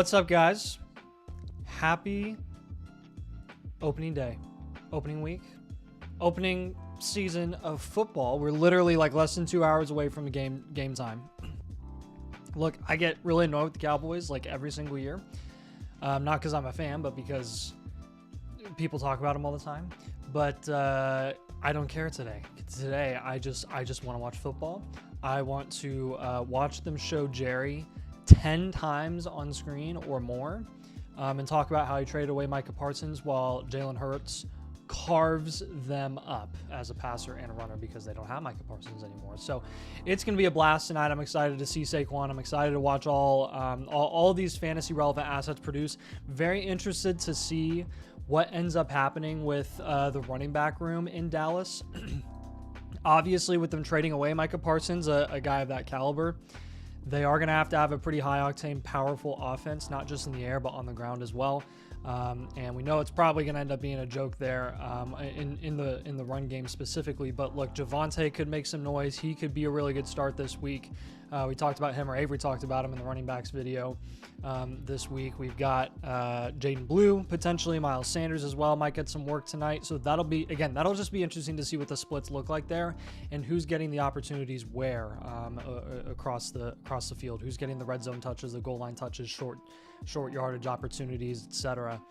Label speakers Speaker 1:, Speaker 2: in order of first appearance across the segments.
Speaker 1: What's up, guys? Happy opening day, opening week, opening season of football. We're literally like less than 2 hours away from the game time. Look, I get really annoyed with the Cowboys like every single year. Not because I'm a fan, but because people talk about them all the time. But I don't care today. Today, I just want to watch football. I want to watch them show Jerry 10 times on screen or more, and talk about how he traded away Micah Parsons while Jalen Hurts carves them up as a passer and a runner because they don't have Micah Parsons anymore. So it's going to be a blast tonight. I'm excited to see Saquon. I'm excited to watch all these fantasy relevant assets produce. Very interested to see what ends up happening with the running back room in Dallas. Obviously, with them trading away Micah Parsons, a guy of that caliber, they are going to have a pretty high-octane, powerful offense, not just in the air, but on the ground as well. And we know it's probably going to end up being a joke there in the run game specifically. But look, Javonte could make some noise. He could be a really good start this week. We talked about him, or Avery talked about him in the running backs video this week. We've got Jaden Blue, potentially Miles Sanders as well. Might get some work tonight. So that'll just be interesting to see what the splits look like there and who's getting the opportunities where across the field. Who's getting the red zone touches, the goal line touches, short yardage opportunities, etc.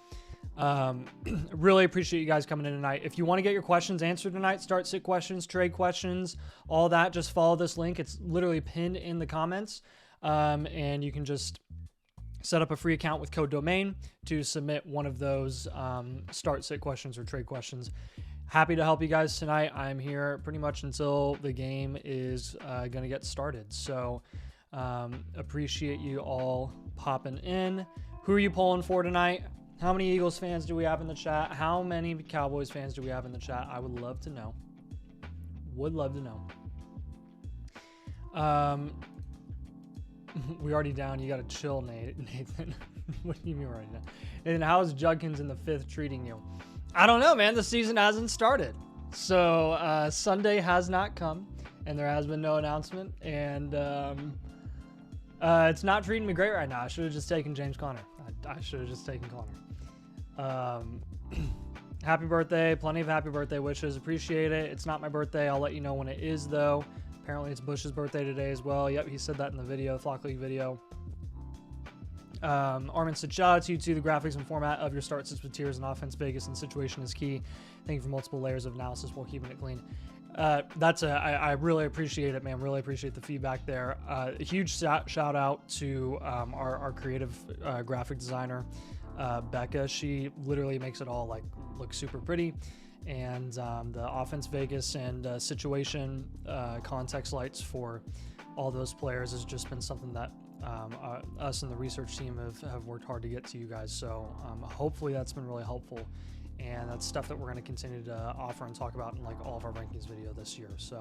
Speaker 1: Really appreciate you guys coming in tonight. If you want to get your questions answered tonight, start sit questions, trade questions, all that, just follow this link. It's literally pinned in the comments. And you can just set up a free account with code domain to submit one of those start sit questions or trade questions. Happy to help you guys tonight. I'm here pretty much until the game is going to get started. So appreciate you all popping in. Who are you pulling for tonight? How many Eagles fans do we have in the chat? How many Cowboys fans do we have in the chat? I would love to know. Would love to know. We already down. You got to chill, Nathan. What do you mean we're already down? And how's Judkins in the 5th treating you? I don't know, man. The season hasn't started. So Sunday has not come, and there has been no announcement. And it's not treating me great right now. I should have just taken James Conner. I should have just taken Conner. Happy birthday. Plenty of happy birthday wishes. Appreciate it. It's not my birthday. I'll let you know when it is, though. Apparently, it's Bush's birthday today as well. Yep, he said that in the video, the Flock League video. Armin said, shout out to you too. The graphics and format of your start sits with tiers and offense Vegas and situation is key. Thank you for multiple layers of analysis while keeping it clean. I really appreciate it, man. Really appreciate the feedback there. A huge shout out to our creative graphic designer, Becca. She literally makes it all like look super pretty. And the offense Vegas and situation context lights for all those players has just been something that us and the research team have worked hard to get to you guys. So hopefully that's been really helpful. And that's stuff that we're going to continue to offer and talk about in like all of our rankings video this year. So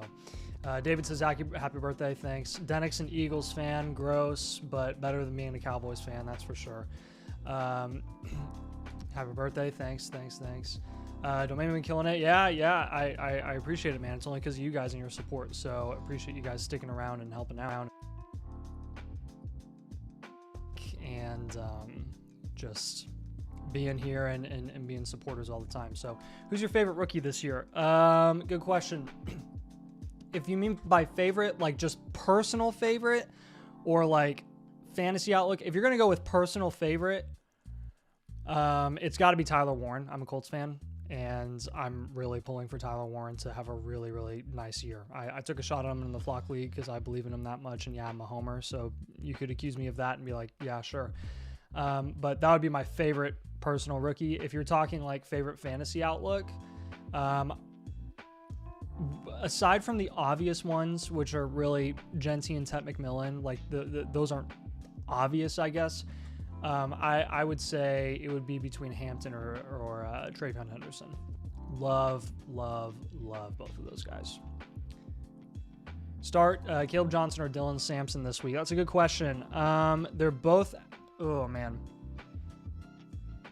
Speaker 1: David says, happy birthday. Thanks. Denix, an Eagles fan, gross, but better than being a Cowboys fan. That's for sure. Happy birthday. Thanks. Domain been killing it. Yeah. I appreciate it, man. It's only because of you guys and your support. So appreciate you guys sticking around and helping out. And just being here and being supporters all the time. So who's your favorite rookie this year? Good question. If you mean by favorite, like just personal favorite or like fantasy outlook, if you're going to go with personal favorite, it's got to be Tyler Warren. I'm a Colts fan, and I'm really pulling for Tyler Warren to have a really, really nice year. I took a shot at him in the Flock League because I believe in him that much, and yeah, I'm a homer, so you could accuse me of that and be like, yeah, sure. But that would be my favorite personal rookie. If you're talking like favorite fantasy outlook, aside from the obvious ones, which are really Genty and Tet McMillan, like those aren't obvious, I guess. I would say it would be between Hampton or Travion Henderson. Love both of those guys. Start Caleb Johnson or Dylan Sampson this week. That's a good question. They're both, oh man.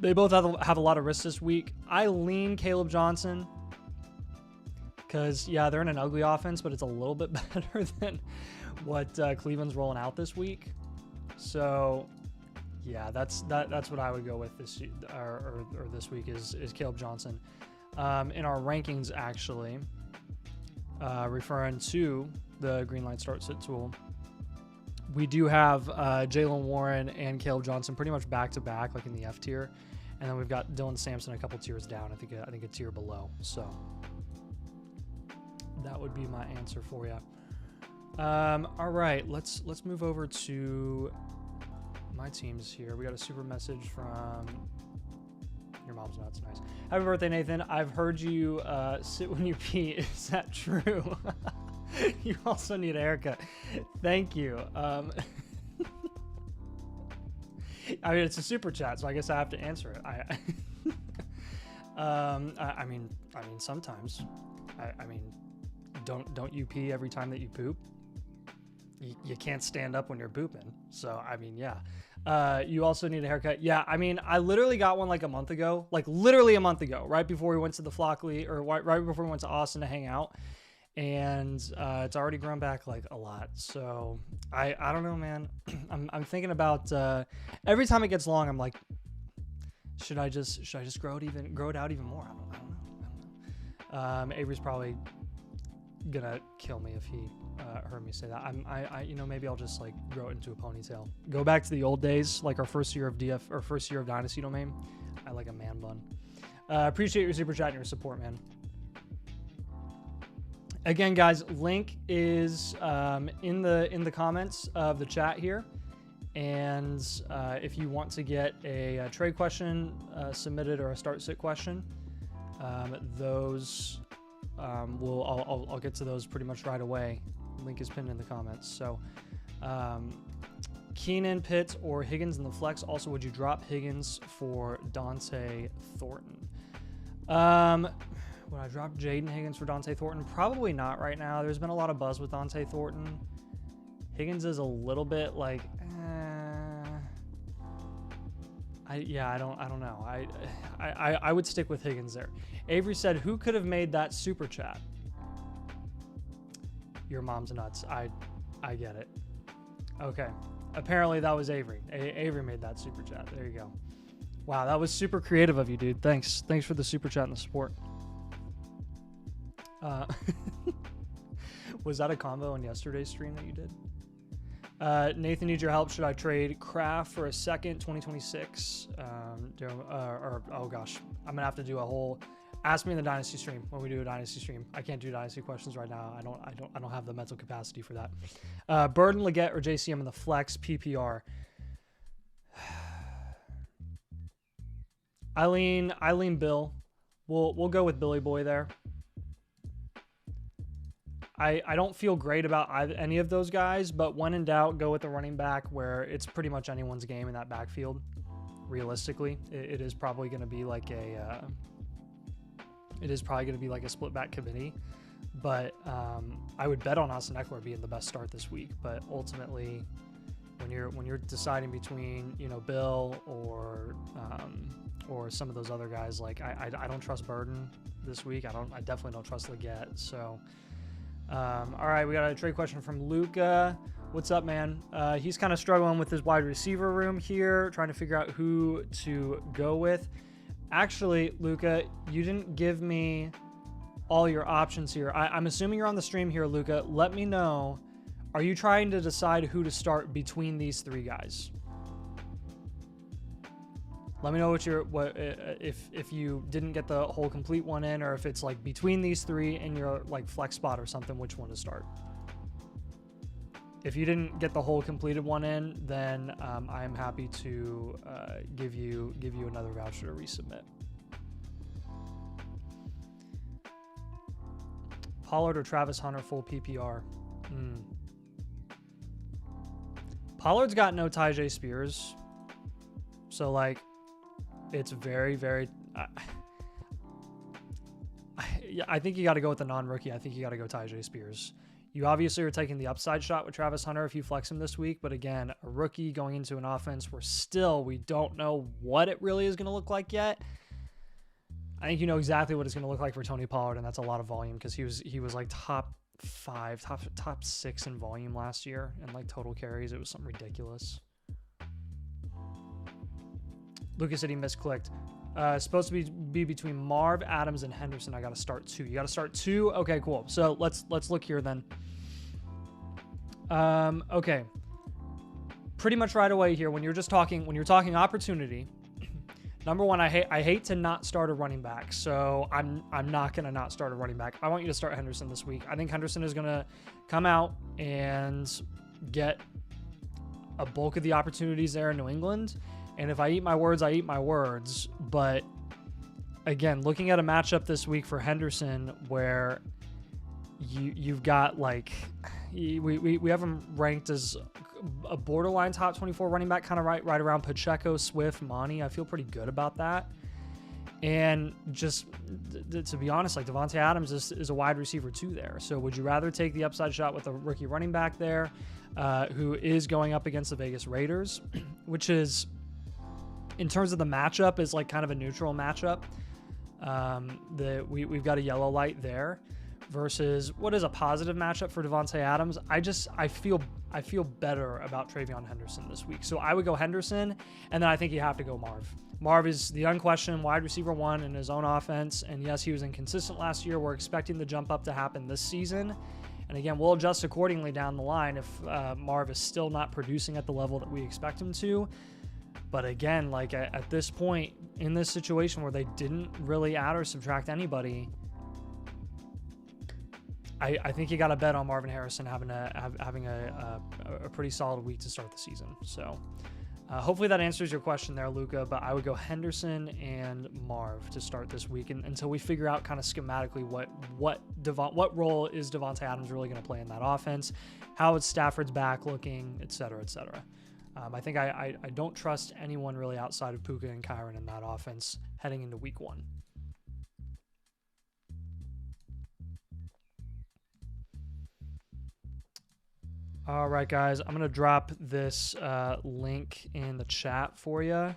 Speaker 1: They both have a lot of risks this week. I lean Caleb Johnson because, yeah, they're in an ugly offense, but it's a little bit better than what Cleveland's rolling out this week. So Yeah, that's what I would go with this or this week is Caleb Johnson. In our rankings, actually, referring to the Greenlight Start Sit tool, we do have Jalen Warren and Caleb Johnson pretty much back to back, like in the F tier, and then we've got Dylan Sampson a couple tiers down. I think a tier below. So that would be my answer for you. All right, let's move over to my teams here. We got a super message from your mom's nuts. Nice. Happy birthday, Nathan. I've heard you sit when you pee. Is that true? You also need a haircut. Thank you. I mean, it's a super chat, so I guess I have to answer it. I mean, sometimes. I mean, don't you pee every time that you poop? You can't stand up when you're pooping. So, I mean, yeah. You also need a haircut. Yeah, I mean, I literally got one like a month ago. Like literally a month ago, right before we went to the Flockley, or right before we went to Austin to hang out. And it's already grown back like a lot. So I don't know, man. I'm thinking about every time it gets long, I'm like, should I just grow it out even more? I don't know. Avery's probably gonna kill me if he heard me say that. I maybe I'll just like grow it into a ponytail. Go back to the old days, like our first year of DF or first year of Dynasty domain. I like a man bun. Appreciate your super chat and your support, man. Again, guys, link is in the comments of the chat here. And if you want to get a trade question submitted or a start sit question, those I'll get to those pretty much right away. Link is pinned in the comments. So Keenan, Pitts, or Higgins in the flex. Also, would you drop Higgins for Dante Thornton? Would I drop Jaden Higgins for Dante Thornton? Probably not right now. There's been a lot of buzz with Dante Thornton. Higgins is a little bit like, I don't know. I would stick with Higgins there. Avery said, who could have made that super chat? Your mom's nuts. I get it. Okay. Apparently that was Avery. Avery made that super chat. There you go. Wow, that was super creative of you, dude. Thanks for the super chat and the support. Was that a combo in yesterday's stream that you did? Nathan needs your help. Should I trade Kraft for a second 2026? Oh gosh, I'm gonna have to do a whole. Ask me in the Dynasty stream when we do a Dynasty stream. I can't do Dynasty questions right now. I don't have the mental capacity for that. Burden, Leggett, or JCM in the flex PPR. Eileen Bill. We'll go with Billy Boy there. I don't feel great about any of those guys, but when in doubt, go with the running back where it's pretty much anyone's game in that backfield. Realistically, it is probably going to be like a split back committee, but I would bet on Austin Eckler being the best start this week. But ultimately, when you're deciding between Bill or some of those other guys, like I don't trust Burden this week. I definitely don't trust Leggett. So. All right, we got a trade question from Luca. What's up, man? He's kind of struggling with his wide receiver room here, trying to figure out who to go with. Actually, Luca, you didn't give me all your options here. I'm assuming you're on the stream here, Luca. Let me know. Are you trying to decide who to start between these three guys? Let me know if you didn't get the whole complete one in, or if it's like between these three in your like flex spot or something, which one to start. If you didn't get the whole completed one in, then I am happy to give you another voucher to resubmit. Pollard or Travis Hunter full PPR? Pollard's got no Tyjae Spears, so like. It's very, very. I think you got to go with the non-rookie. I think you got to go Tyjae Spears. You obviously are taking the upside shot with Travis Hunter if you flex him this week, but again, a rookie going into an offense where we don't know what it really is going to look like yet. I think you know exactly what it's going to look like for Tony Pollard, and that's a lot of volume because he was like top 6 in volume last year and like total carries. It was something ridiculous. Lucas said he misclicked. Supposed to be between Marv, Adams, and Henderson. I got to start 2. You got to start 2. Okay, cool. So let's look here then. Okay. Pretty much right away here, when you're talking opportunity, number one, I hate to not start a running back, so I'm not gonna not start a running back. I want you to start Henderson this week. I think Henderson is gonna come out and get a bulk of the opportunities there in New England. And if I eat my words, I eat my words. But again, looking at a matchup this week for Henderson where you've got like we have him ranked as a borderline top 24 running back, kind of right around Pacheco, Swift, Monty. I feel pretty good about that. And just to be honest, like Davante Adams is a wide receiver too there. So would you rather take the upside shot with a rookie running back there who is going up against the Vegas Raiders, which is, in terms of the matchup, is like kind of a neutral matchup. We've got a yellow light there versus what is a positive matchup for Davante Adams. I feel better about Travion Henderson this week. So I would go Henderson, and then I think you have to go Marv. Marv is the unquestioned wide receiver 1 in his own offense. And yes, he was inconsistent last year. We're expecting the jump up to happen this season. And again, we'll adjust accordingly down the line if Marv is still not producing at the level that we expect him to. But again, like at this point in this situation where they didn't really add or subtract anybody, I think you got to bet on Marvin Harrison having a pretty solid week to start the season. So hopefully that answers your question there, Luca. But I would go Henderson and Marv to start this week until we figure out kind of schematically what role is Davante Adams really going to play in that offense, how is Stafford's back looking, et cetera, et cetera. I think I don't trust anyone really outside of Puka and Kyron in that offense heading into week 1. All right, guys, I'm going to drop this link in the chat for you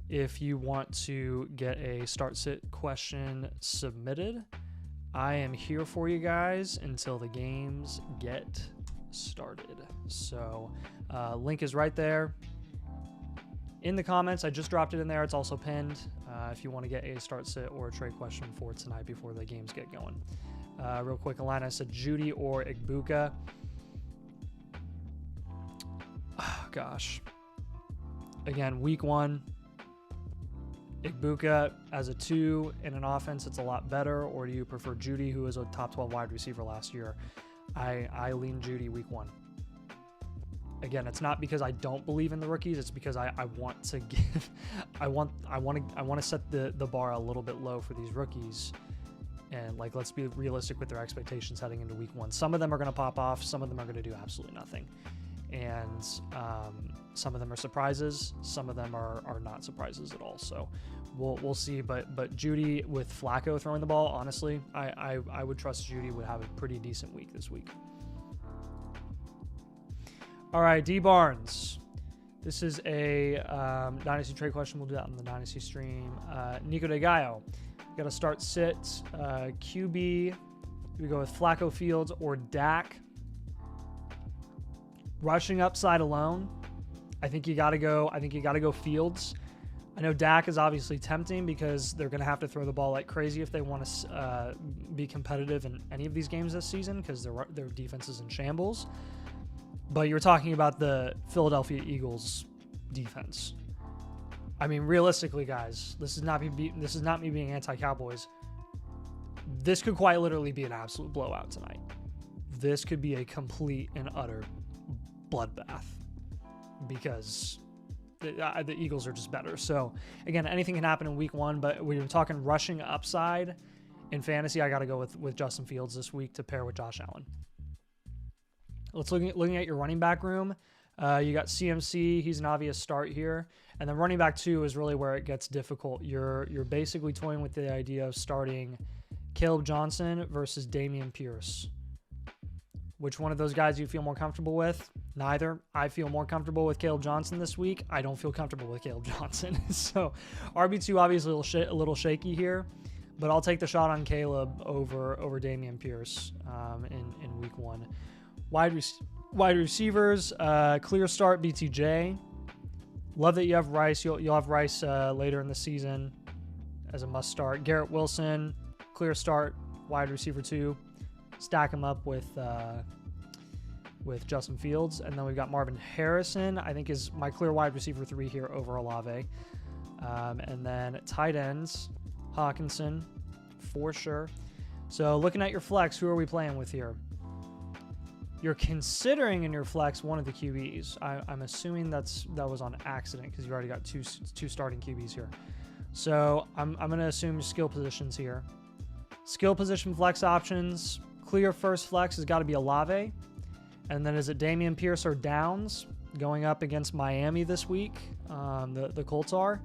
Speaker 1: if you want to get a start-sit question submitted. I am here for you guys until the games get started. So link is right there in the comments. I just dropped it in there. It's also pinned if you want to get a start-sit or a trade question for tonight before the games get going. Real quick, Alana said Judy or Igbuka. Oh, gosh. Again, week 1, Igbuka as a 2 in an offense, it's a lot better. Or do you prefer Judy, who was a top 12 wide receiver last year? I lean Judy week 1. Again, it's not because I don't believe in the rookies. It's because I want to give, I want to set the bar a little bit low for these rookies. And like, let's be realistic with their expectations heading into week 1. Some of them are going to pop off. Some of them are going to do absolutely nothing. And some of them are surprises. Some of them are not surprises at all. So we'll see. But Judy with Flacco throwing the ball, honestly, I would trust Judy would have a pretty decent week this week. All right, D Barnes. This is a Dynasty trade question. We'll do that on the Dynasty stream. Nico De Gallo. Got to start sit. QB. We go with Flacco, Fields, or Dak. Rushing upside alone, I think you got to go Fields. I know Dak is obviously tempting because they're going to have to throw the ball like crazy if they want to be competitive in any of these games this season because their defense is in shambles. But you're talking about the Philadelphia Eagles defense. I mean, realistically, guys, this is not me being anti-Cowboys. This could quite literally be an absolute blowout tonight. This could be a complete and utter bloodbath because the Eagles are just better. So again, anything can happen in week 1, but when you're talking rushing upside in fantasy, I got to go with Justin Fields this week to pair with Josh Allen. Let's looking at your running back room. You got CMC. He's an obvious start here. And then running back 2 is really where it gets difficult. You're basically toying with the idea of starting Caleb Johnson versus Dameon Pierce. Which one of those guys do you feel more comfortable with? Neither. I feel more comfortable with Caleb Johnson this week. I don't feel comfortable with Caleb Johnson. So RB2 obviously a little shaky here, but I'll take the shot on Caleb over Dameon Pierce in week 1. Wide receivers, clear start BTJ. Love that you have Rice. You'll have Rice later in the season as a must start. Garrett Wilson, clear start, wide receiver 2. Stack him up with Justin Fields. And then we've got Marvin Harrison, I think is my clear wide receiver 3 here over Olave. And then tight ends, Hawkinson, for sure. So looking at your flex, who are we playing with here? You're considering in your flex one of the QBs. I'm assuming that was on accident because you already got two starting QBs here. So I'm going to assume skill positions here. Skill position flex options. Clear first flex has got to be Olave. And then is it Dameon Pierce or Downs going up against Miami this week? The Colts are.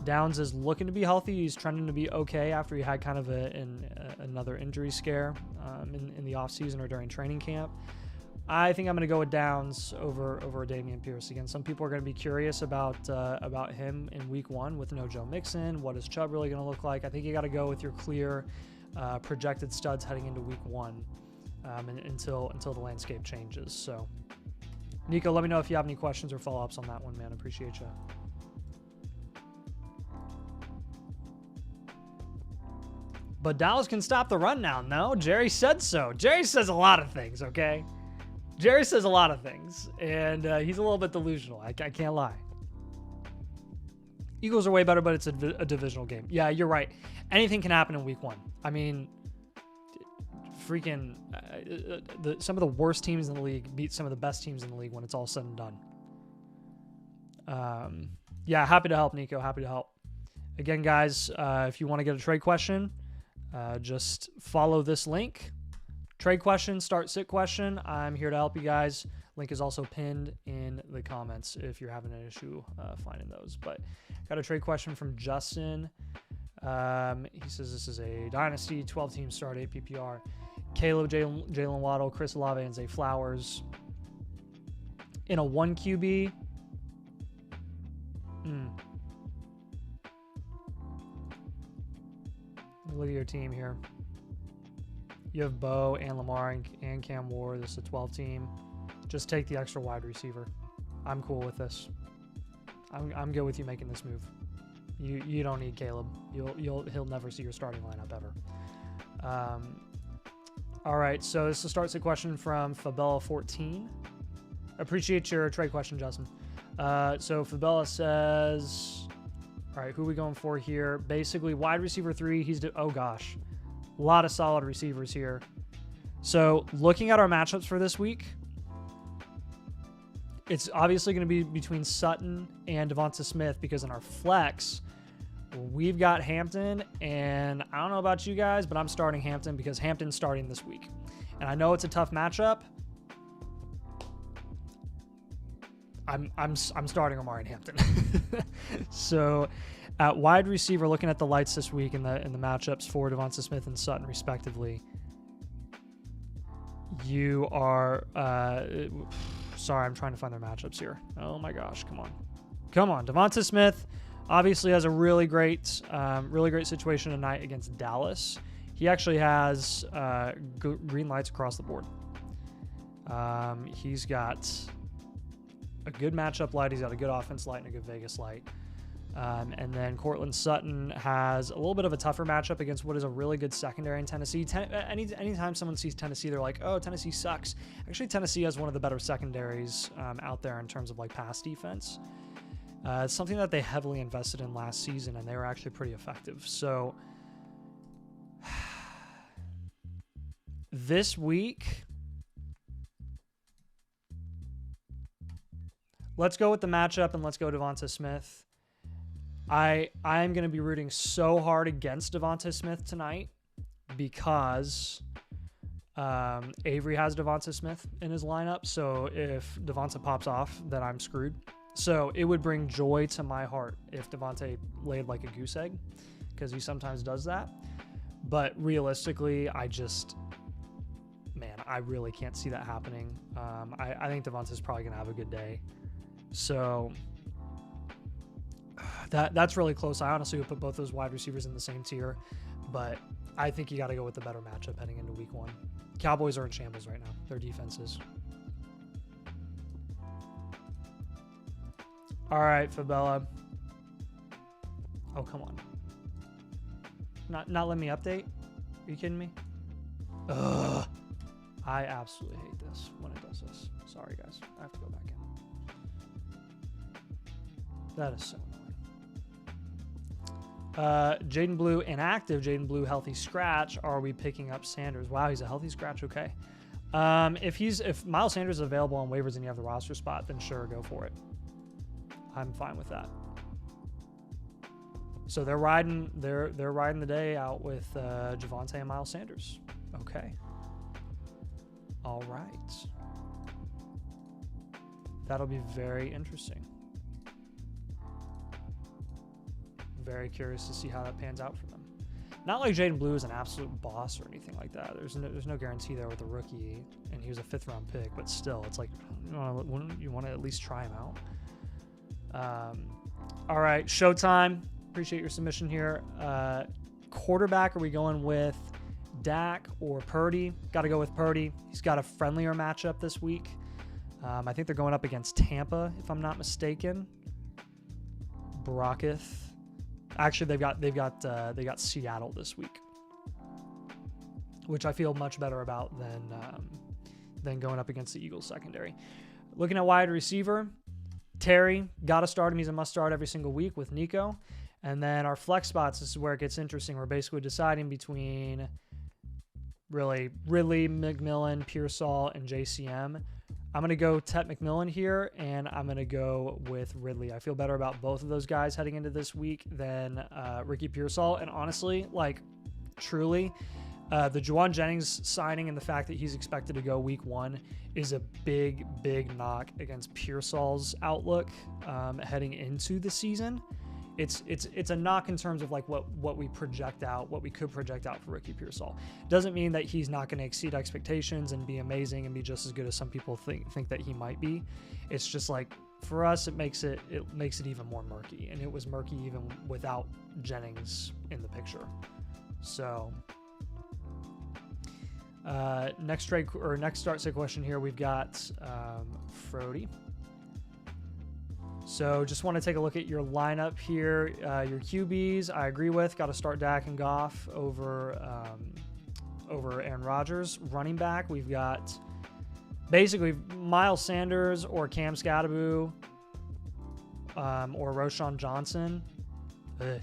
Speaker 1: Downs is looking to be healthy. He's trending to be okay after he had kind of another injury scare in the offseason or during training camp. I think I'm going to go with Downs over Dameon Pierce. Again, some people are going to be curious about him in week 1 with no Joe Mixon. What is Chubb really going to look like? I think you got to go with your clear projected studs heading into week 1 until the landscape changes. So, Nico, let me know if you have any questions or follow-ups on that one, man. Appreciate you. But Dallas can stop the run now. No, Jerry said so. Jerry says a lot of things, okay? Jerry says a lot of things, and he's a little bit delusional. I can't lie. Eagles are way better, but it's a divisional game. Yeah, you're right. Anything can happen in week 1. I mean, freaking some of the worst teams in the league beat some of the best teams in the league when it's all said and done. Yeah, happy to help, Nico. Happy to help. Again, guys, if you want to get a trade question, just follow this link. Trade question, start sit question. I'm here to help you guys. Link is also pinned in the comments if you're having an issue finding those. But got a trade question from Justin. He says this is a Dynasty 12-team start, 8 PPR. Caleb, Jalen Waddle, Chris Olave, and Zay Flowers. In a 1 QB. Look at your team here. You have Bo and Lamar and Cam Ward. This is a 12-team. Just take the extra wide receiver. I'm cool with this. I'm good with you making this move. You don't need Caleb. He'll never see your starting lineup ever. All right, so this is starts a question from Fabella14. Appreciate your trade question, Justin. So Fabella says, all right, who are we going for here? Basically, wide receiver 3. Oh gosh, a lot of solid receivers here. So looking at our matchups for this week, it's obviously going to be between Sutton and Devonta Smith because in our flex, we've got Hampton, and I don't know about you guys, but I'm starting Hampton because Hampton's starting this week. And I know it's a tough matchup. I'm starting Omari and Hampton. So at wide receiver, looking at the lights this week in the matchups for Devonta Smith and Sutton respectively, you are sorry, I'm trying to find their matchups here. Oh my gosh, come on. Devonta Smith obviously has a really great situation tonight against Dallas. He actually has green lights across the board. He's got a good matchup light. He's got a good offense light and a good Vegas light. And then Cortland Sutton has a little bit of a tougher matchup against what is a really good secondary in Tennessee. Anytime someone sees Tennessee, they're like, oh, Tennessee sucks. Actually, Tennessee has one of the better secondaries out there in terms of like pass defense. It's something that they heavily invested in last season, and they were actually pretty effective. So this week, let's go with the matchup and let's go Devonta Smith. I am going to be rooting so hard against Devonta Smith tonight because Avery has Devonta Smith in his lineup. So if Devonta pops off, then I'm screwed. So it would bring joy to my heart if Devonta laid like a goose egg because he sometimes does that. But realistically, I really can't see that happening. I think Devonta's probably going to have a good day. So that's really close. I honestly would put both those wide receivers in the same tier, but I think you got to go with the better matchup heading into week 1. Cowboys are in shambles right now. Their defenses. All right, Fabella. Oh, come on. Not let me update? Are you kidding me? Ugh. I absolutely hate this when it does this. Sorry, guys. I have to go back in. That is so annoying. Jaden Blue inactive. Jaden Blue healthy scratch. Are we picking up Sanders? Wow, he's a healthy scratch. Okay. If Miles Sanders is available on waivers and you have the roster spot, then sure, go for it. I'm fine with that. So they're riding the day out with Javonte and Miles Sanders. Okay. All right. That'll be very interesting. Very curious to see how that pans out for them. Not like Jaden Blue is an absolute boss or anything like that. There's no guarantee there with a rookie, and he was a 5th-round pick. But still, it's like you want to at least try him out. All right, Showtime. Appreciate your submission here. Quarterback, are we going with Dak or Purdy? Got to go with Purdy. He's got a friendlier matchup this week. I think they're going up against Tampa, if I'm not mistaken. Brocketh. Actually, they've got Seattle this week, which I feel much better about than going up against the Eagles secondary. Looking at wide receiver, Terry, got to start him. He's a must start every single week with Nico. And then our flex spots, this is where it gets interesting. We're basically deciding between really Ridley, McMillan, Pearsall, and JCM. I'm going to go Tet McMillan here, and I'm going to go with Ridley. I feel better about both of those guys heading into this week than Ricky Pearsall. And honestly, truly, the Juwan Jennings signing and the fact that he's expected to go week 1 is a big, big knock against Pearsall's outlook heading into the season. It's a knock in terms of what we project out, what we could project out for Ricky Pearsall. Doesn't mean that he's not going to exceed expectations and be amazing and be just as good as some people think that he might be. It's just for us, it makes it even more murky, and it was murky even without Jennings in the picture. So next start sit question here, we've got Frody. So just want to take a look at your lineup here. Your QBs, I agree with. Got to start Dak and Goff over Aaron Rodgers. Running back, we've got basically Miles Sanders or Cam Scatterbo or Roshan Johnson. Ugh.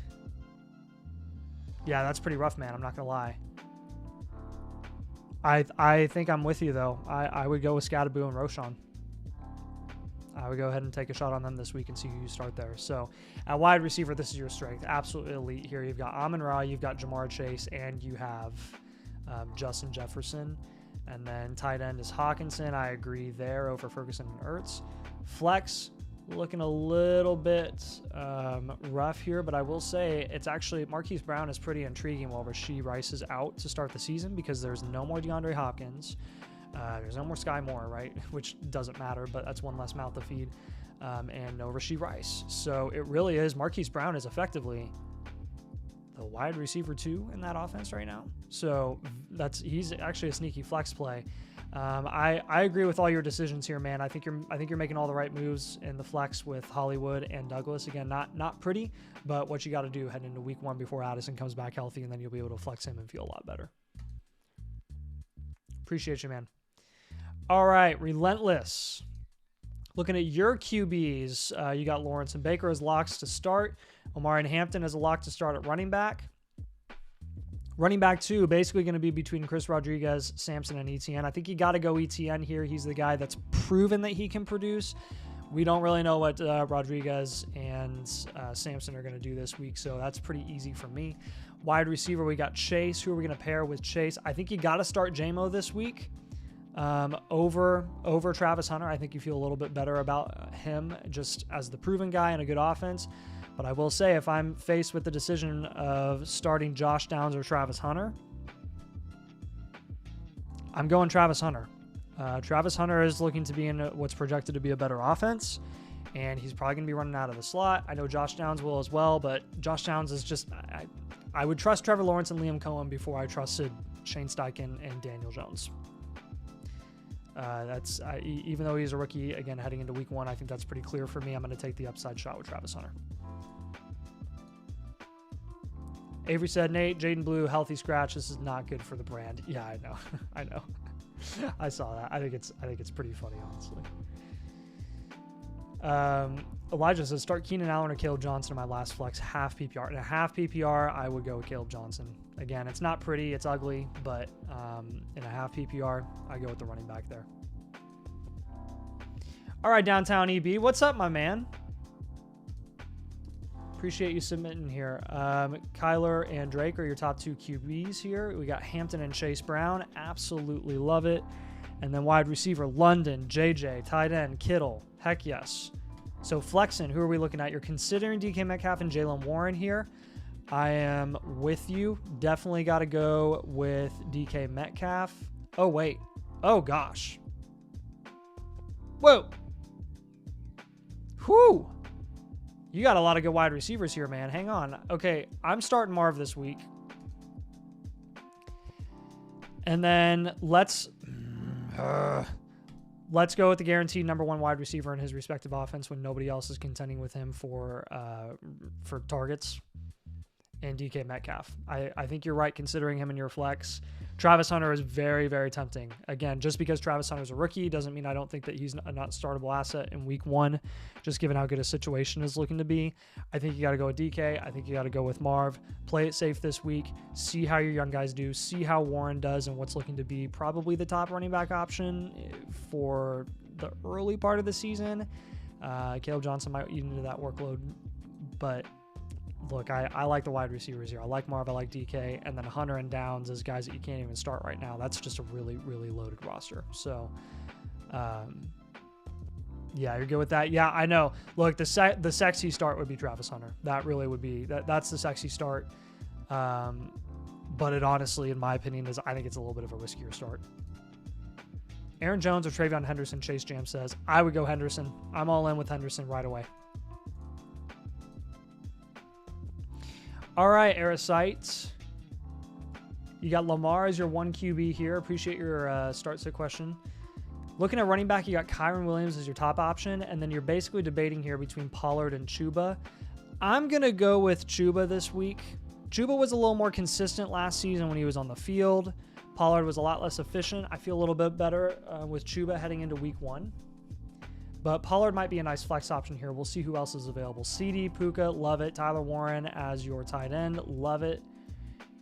Speaker 1: Yeah, that's pretty rough, man. I'm not going to lie. I think I'm with you, though. I would go with Scatterbo and Roshan. I would go ahead and take a shot on them this week and see who you start there. So at wide receiver, this is your strength. Absolutely elite here. You've got Amon-Ra, you've got Jamar Chase, and you have Justin Jefferson. And then tight end is Hawkinson. I agree there over Ferguson and Ertz. Flex, looking a little bit rough here, but I will say it's actually Marquise Brown is pretty intriguing while Rashee Rice is out to start the season because there's no more DeAndre Hopkins. There's no more Sky Moore, right? Which doesn't matter, but that's one less mouth to feed. And no Rashee Rice. So it really is. Marquise Brown is effectively the wide receiver 2 in that offense right now. So he's actually a sneaky flex play. I agree with all your decisions here, man. I think you're making all the right moves in the flex with Hollywood and Douglas. Again, not pretty, but what you got to do heading into week 1 before Addison comes back healthy, and then you'll be able to flex him and feel a lot better. Appreciate you, man. All right, Relentless. Looking at your QBs, you got Lawrence and Baker as locks to start. Omari and Hampton as a lock to start at running back. Running back 2, basically going to be between Chris Rodriguez, Sampson, and ETN. I think you got to go ETN here. He's the guy that's proven that he can produce. We don't really know what Rodriguez and Sampson are going to do this week, so that's pretty easy for me. Wide receiver, we got Chase. Who are we going to pair with Chase? I think you got to start JMO this week. Over Travis Hunter. I think you feel a little bit better about him just as the proven guy and a good offense. But I will say, if I'm faced with the decision of starting Josh Downs or Travis Hunter, I'm going Travis Hunter. Travis Hunter is looking to be in what's projected to be a better offense, and he's probably going to be running out of the slot. I know Josh Downs will as well, but Josh Downs is just, I would trust Trevor Lawrence and Liam Cohen before I trusted Shane Steichen and Daniel Jones. Even though he's a rookie, again, heading into week 1, I think that's pretty clear for me. I'm going to take the upside shot with Travis Hunter. Avery said, Nate, Jaden Blue, healthy scratch. This is not good for the brand. Yeah, I know. I know. I saw that. I think it's pretty funny, honestly. Elijah says, start Keenan Allen or Caleb Johnson in my last flex, half PPR. In a half PPR, I would go with Caleb Johnson. Again, it's not pretty, it's ugly, but in a half PPR, I go with the running back there. All right, Downtown EB, what's up, my man? Appreciate you submitting here. Kyler and Drake are your top 2 QBs here. We got Hampton and Chase Brown. Absolutely love it. And then wide receiver, London, JJ, tight end, Kittle. Heck yes. So flexing, who are we looking at? You're considering DK Metcalf and Jalen Warren here. I am with you. Definitely got to go with DK Metcalf. Oh, wait. Oh, gosh. Whoa. Whew. You got a lot of good wide receivers here, man. Hang on. Okay, I'm starting Marv this week. And then let's go with the guaranteed number 1 wide receiver in his respective offense when nobody else is contending with him for targets. And DK Metcalf. I think you're right considering him in your flex. Travis Hunter is very, very tempting. Again, just because Travis Hunter is a rookie doesn't mean I don't think that he's a not startable asset in week 1, just given how good his situation is looking to be. I think you got to go with DK. I think you got to go with Marv. Play it safe this week. See how your young guys do. See how Warren does and what's looking to be probably the top running back option for the early part of the season. Caleb Johnson might eat into that workload, but look, I like the wide receivers here. I like Marv, I like DK, and then Hunter and Downs as guys that you can't even start right now. That's just a really, really loaded roster. So, yeah, you're good with that. Yeah, I know. Look, the sexy start would be Travis Hunter. That really would be that's the sexy start. But it honestly, in my opinion, I think it's a little bit of a riskier start. Aaron Jones or Travion Henderson, Chase Jam says, I would go Henderson. I'm all in with Henderson right away. All right, Erasite. You got Lamar as your 1 QB here. Appreciate your start sit question. Looking at running back, you got Kyron Williams as your top option, and then you're basically debating here between Pollard and Chuba. I'm going to go with Chuba this week. Chuba was a little more consistent last season when he was on the field. Pollard was a lot less efficient. I feel a little bit better with Chuba heading into week 1. But Pollard might be a nice flex option here. We'll see who else is available. CD, Puka, love it. Tyler Warren as your tight end, love it.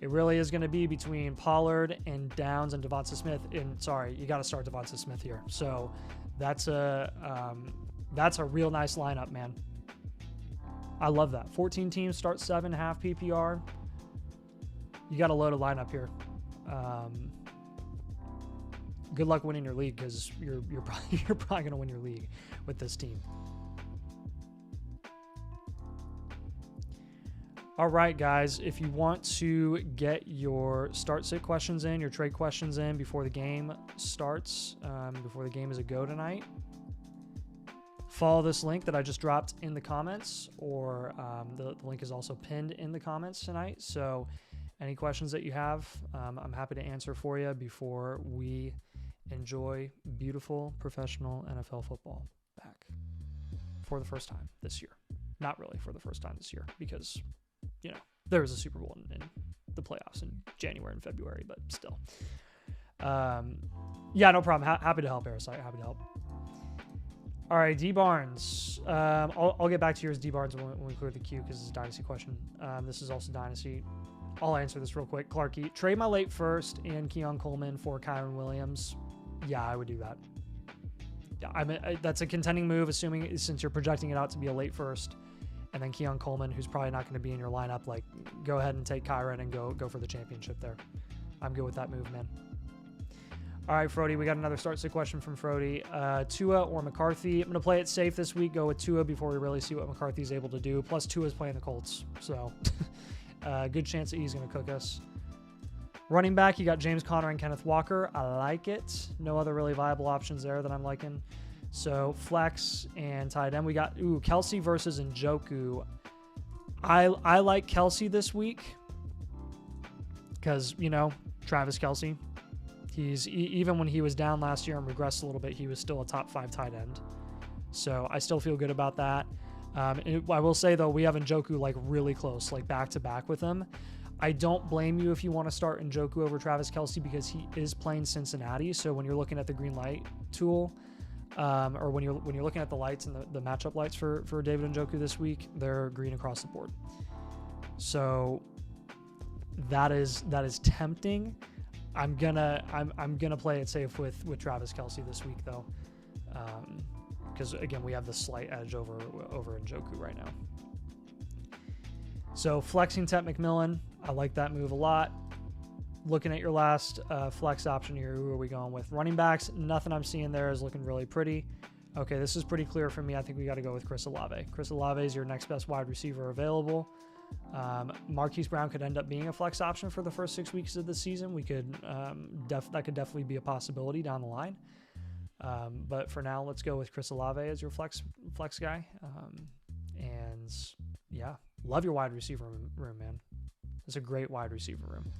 Speaker 1: It really is going to be between Pollard and Downs and Devonta Smith. And sorry, you got to start Devonta Smith here. So that's a real nice lineup, man. I love that. 14 teams, start 7, half PPR. You got a loaded lineup here. Good luck winning your league because you're probably going to win your league with this team. All right, guys, if you want to get your start sit questions in, your trade questions in before the game starts, before the game is a go tonight, follow this link that I just dropped in the comments, or the link is also pinned in the comments tonight. So any questions that you have, I'm happy to answer for you before we enjoy beautiful professional NFL football back for the first time this year. Not really for the first time this year because, you know, there was a Super Bowl in the playoffs in January and February, but still. Yeah, no problem. Happy to help, Aerosite. Happy to help. All right, D Barnes. I'll get back to yours, D Barnes, when we clear the queue because it's a Dynasty question. This is also Dynasty. I'll answer this real quick. Clarky, trade my late first and Keon Coleman for Kyron Williams. Yeah, I would do that. Yeah, I mean, that's a contending move, assuming since you're projecting it out to be a late first, and then Keon Coleman, who's probably not going to be in your lineup. Like, go ahead and take Kyron and go for the championship there. I'm good with that move, man. All right, Frody, we got another start sit question from Frody. Tua or McCarthy? I'm going to play it safe this week. Go with Tua before we really see what McCarthy's able to do. Plus, Tua's playing the Colts, so good chance that he's going to cook us. Running back, you got James Conner and Kenneth Walker. I like it. No other really viable options there that I'm liking. So flex and tight end. We got Kelsey versus Njoku. I like Kelsey this week because, you know, Travis Kelsey. Even when he was down last year and regressed a little bit, he was still a top 5 tight end. So I still feel good about that. I will say, though, we have Njoku like really close, like back to back with him. I don't blame you if you want to start Njoku over Travis Kelce because he is playing Cincinnati. So when you're looking at the green light tool, or when you're looking at the lights and the matchup lights for David Njoku this week, they're green across the board. So that is tempting. I'm gonna play it safe with Travis Kelce this week though, because again we have the slight edge over Njoku right now. So flexing Tet McMillan, I like that move a lot. Looking at your last flex option here, who are we going with? Running backs, nothing I'm seeing there is looking really pretty. Okay, this is pretty clear for me. I think we got to go with Chris Olave. Chris Olave is your next best wide receiver available. Marquise Brown could end up being a flex option for the first 6 weeks of the season. We could that could definitely be a possibility down the line. But for now, let's go with Chris Olave as your flex guy. And yeah, love your wide receiver room, man. It's a great wide receiver room.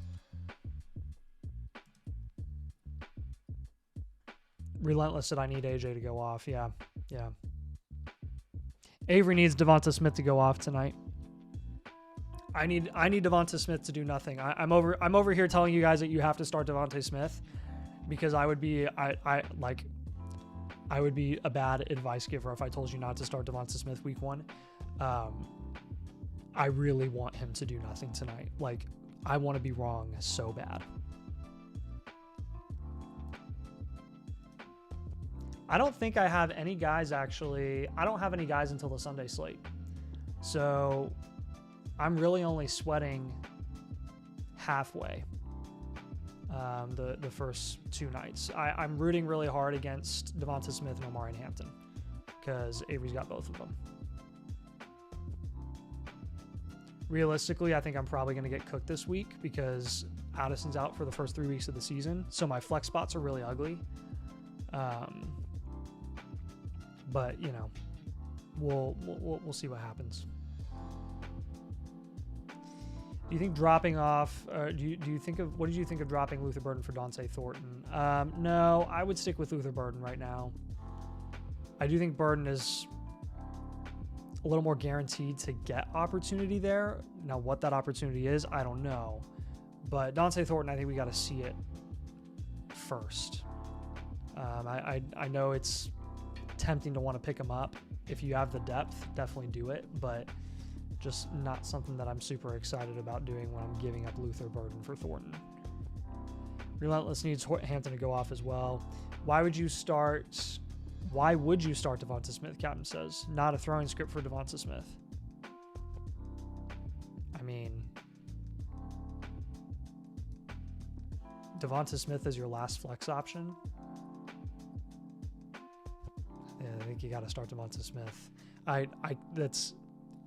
Speaker 1: Relentless said I need AJ to go off. Yeah. Avery needs Devonta Smith to go off tonight. I need Devonta Smith to do nothing. I'm over here telling you guys that you have to start Devonta Smith because I would be a bad advice giver if I told you not to start Devonta Smith week 1. I really want him to do nothing tonight. Like, I want to be wrong so bad. I don't think I have any guys actually. I don't have any guys until the Sunday slate. So I'm really only sweating halfway the first 2 nights. I'm rooting really hard against Devonta Smith and Omari Hampton because Avery's got both of them. Realistically, I think I'm probably going to get cooked this week because Addison's out for the first 3 weeks of the season. So my flex spots are really ugly. But you know, we'll see what happens. Do you think dropping off? What did you think of dropping Luther Burden for Dante Thornton? No, I would stick with Luther Burden right now. I do think Burden is a little more guaranteed to get opportunity there. Now, what that opportunity is, I don't know. But Dante Thornton, I think we got to see it first. I know it's tempting to want to pick him up. If you have the depth, definitely do it, but just not something that I'm super excited about doing when I'm giving up Luther Burden for Thornton. Relentless needs Hampton to go off as well. Why would you start Devonta Smith, Captain says? Not a throwing script for Devonta Smith. I mean, Devonta Smith is your last flex option. Yeah, I think you got to start Devonta Smith. That's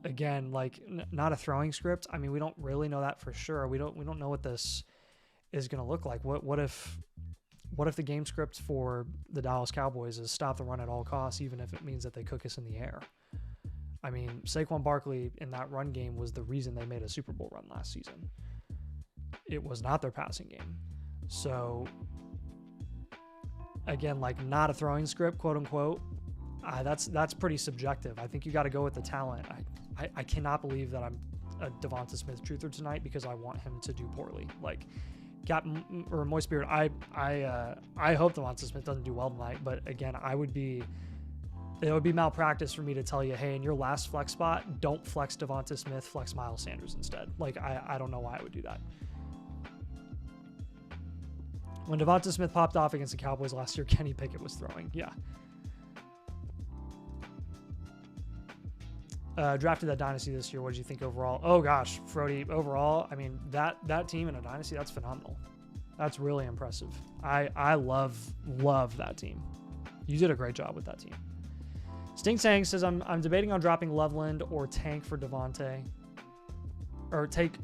Speaker 1: again like not a throwing script. I mean, we don't really know that for sure. We don't know what this is going to look like. What if the game script for the Dallas Cowboys is stop the run at all costs, even if it means that they cook us in the air? I mean, Saquon Barkley in that run game was the reason they made a Super Bowl run last season. It was not their passing game. So again, like not a throwing script, quote unquote. That's pretty subjective. I think you got to go with the talent. I cannot believe that I'm a Devonta Smith truther tonight because I want him to do poorly. Like, Captain or Moist Spirit, I hope Devonta Smith doesn't do well tonight. But again, it would be malpractice for me to tell you, hey, in your last flex spot, don't flex Devonta Smith, flex Miles Sanders instead. Like, I don't know why I would do that. When Devonta Smith popped off against the Cowboys last year, Kenny Pickett was throwing. Yeah. Drafted that Dynasty this year. What did you think overall? Oh gosh, Frody, overall, I mean, that team in a Dynasty, that's phenomenal. That's really impressive. I love that team. You did a great job with that team. Sting Sang says I'm debating on dropping Loveland or tank for Devontae. Or tank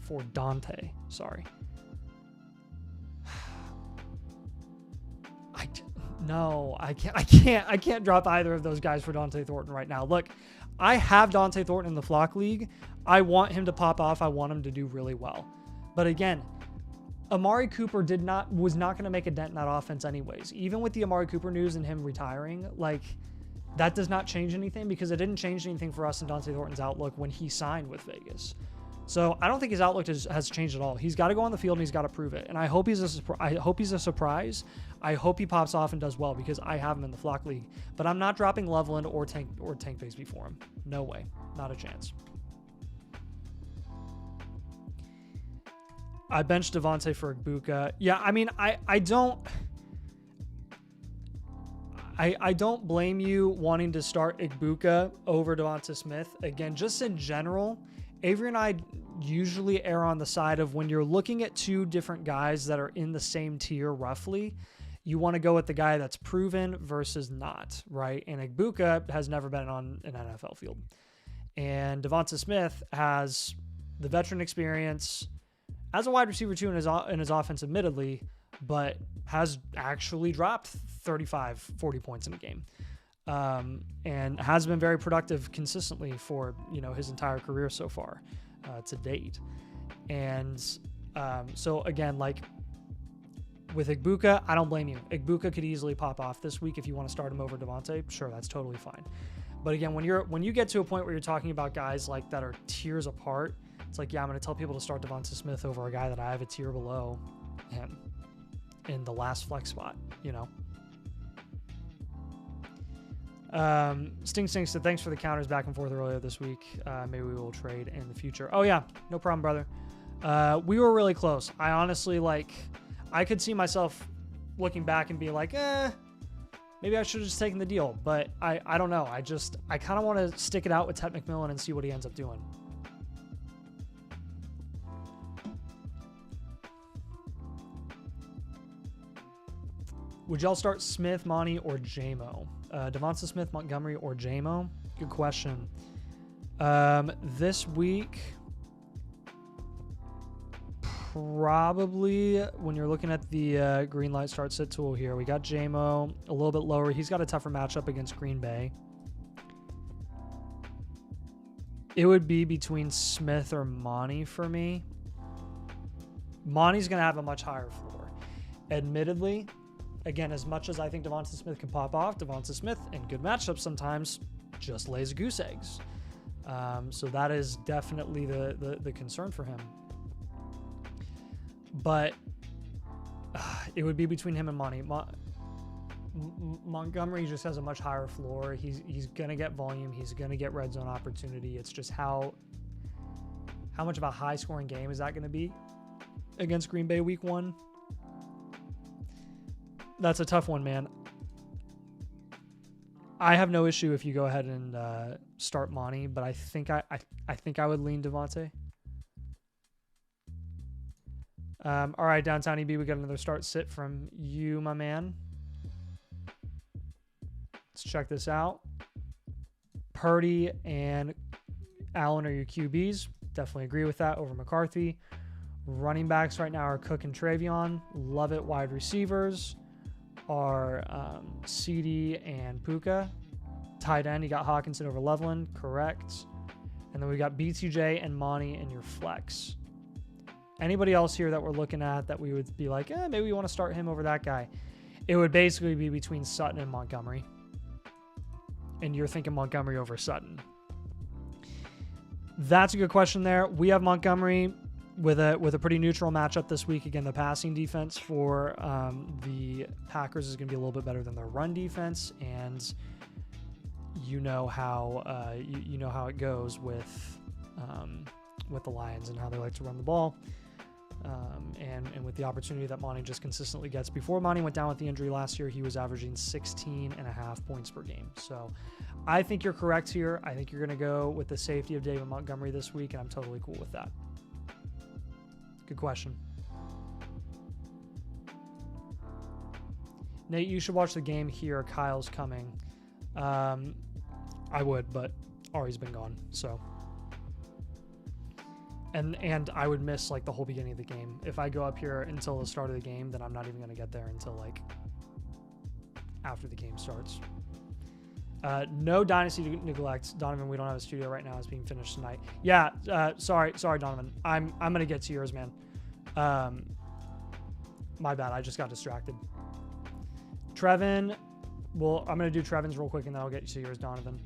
Speaker 1: for Dante. Sorry. I can't drop either of those guys for Dante Thornton right now. Look, I have Dante Thornton in the Flock League. I want him to pop off. I want him to do really well. But again, Amari Cooper was not going to make a dent in that offense anyways. Even with the Amari Cooper news and him retiring, like, that does not change anything because it didn't change anything for us in Dante Thornton's outlook when he signed with Vegas. So I don't think his outlook has changed at all. He's got to go on the field and he's got to prove it. And I hope he's a surprise. I hope he pops off and does well because I have him in the Flock League. But I'm not dropping Loveland or Tank Bigsby for him. No way. Not a chance. I benched Devontae for Igbuka. Yeah, I mean, I don't blame you wanting to start Igbuka over Devonta Smith. Again, just in general, Avery and I usually err on the side of when you're looking at two different guys that are in the same tier roughly, you want to go with the guy that's proven versus not, right? And Igbuka has never been on an NFL field. And Devonta Smith has the veteran experience as a wide receiver too in his offense, admittedly, but has actually dropped 35, 40 points in a game. And has been very productive consistently for, his entire career so far, to date. And so again, like with Igbuka, I don't blame you. Igbuka could easily pop off this week if you want to start him over Devontae. Sure, that's totally fine. But again, when you get to a point where you're talking about guys like that are tiers apart, it's like, yeah, I'm going to tell people to start Devonta Smith over a guy that I have a tier below him in the last flex spot, Sting said, thanks for the counters back and forth earlier this week. Maybe we will trade in the future. Oh yeah, no problem, brother. We were really close. I honestly, I could see myself looking back and be like, maybe I should have just taken the deal, but I don't know. I kind of want to stick it out with Ted McMillan and see what he ends up doing. Would y'all start Smith, Monty, or JMO? Devonta Smith, Montgomery, or JMO? Good question. This week, probably when you're looking at the green light start sit tool here, we got JMO a little bit lower. He's got a tougher matchup against Green Bay. It would be between Smith or Monty for me. Monty's going to have a much higher floor. Admittedly, again, as much as I think Devonta Smith can pop off, Devonta Smith in good matchups sometimes just lays goose eggs. So that is definitely the concern for him. But it would be between him and Monty. Montgomery just has a much higher floor. He's going to get volume. He's going to get red zone opportunity. It's just how much of a high-scoring game is that going to be against Green Bay week 1? That's a tough one, man. I have no issue if you go ahead and start Monty, but I think I would lean Devontae. All right, Downtown EB, we got another start sit from you, my man. Let's check this out. Purdy and Allen are your QBs. Definitely agree with that over McCarthy. Running backs right now are Cook and Travion. Love it. Wide receivers are CD and Puka. Tight end, you got Hawkinson over Loveland. Correct. And then we got BTJ and Monty in your flex. Anybody else here that we're looking at that we would be like, maybe we want to start him over that guy? It would basically be between Sutton and Montgomery. And you're thinking Montgomery over Sutton. That's a good question there. We have Montgomery with a pretty neutral matchup this week. Again, the passing defense for the Packers is going to be a little bit better than their run defense, and you know how it goes with the Lions and how they like to run the ball. And with the opportunity that Monty just consistently gets. Before Monty went down with the injury last year, he was averaging 16.5 points per game. So I think you're correct here. I think you're going to go with the safety of David Montgomery this week, and I'm totally cool with that. Good question. Nate, you should watch the game here. Kyle's coming. I would, but Ari's been gone, so... And I would miss the whole beginning of the game. If I go up here until the start of the game, then I'm not even going to get there until after the game starts. No Dynasty neglect. Donovan, we don't have a studio right now. It's being finished tonight. Yeah, sorry, Donovan. I'm going to get to yours, man. My bad. I just got distracted. Trevin. Well, I'm going to do Trevin's real quick, and then I'll get you to yours, Donovan.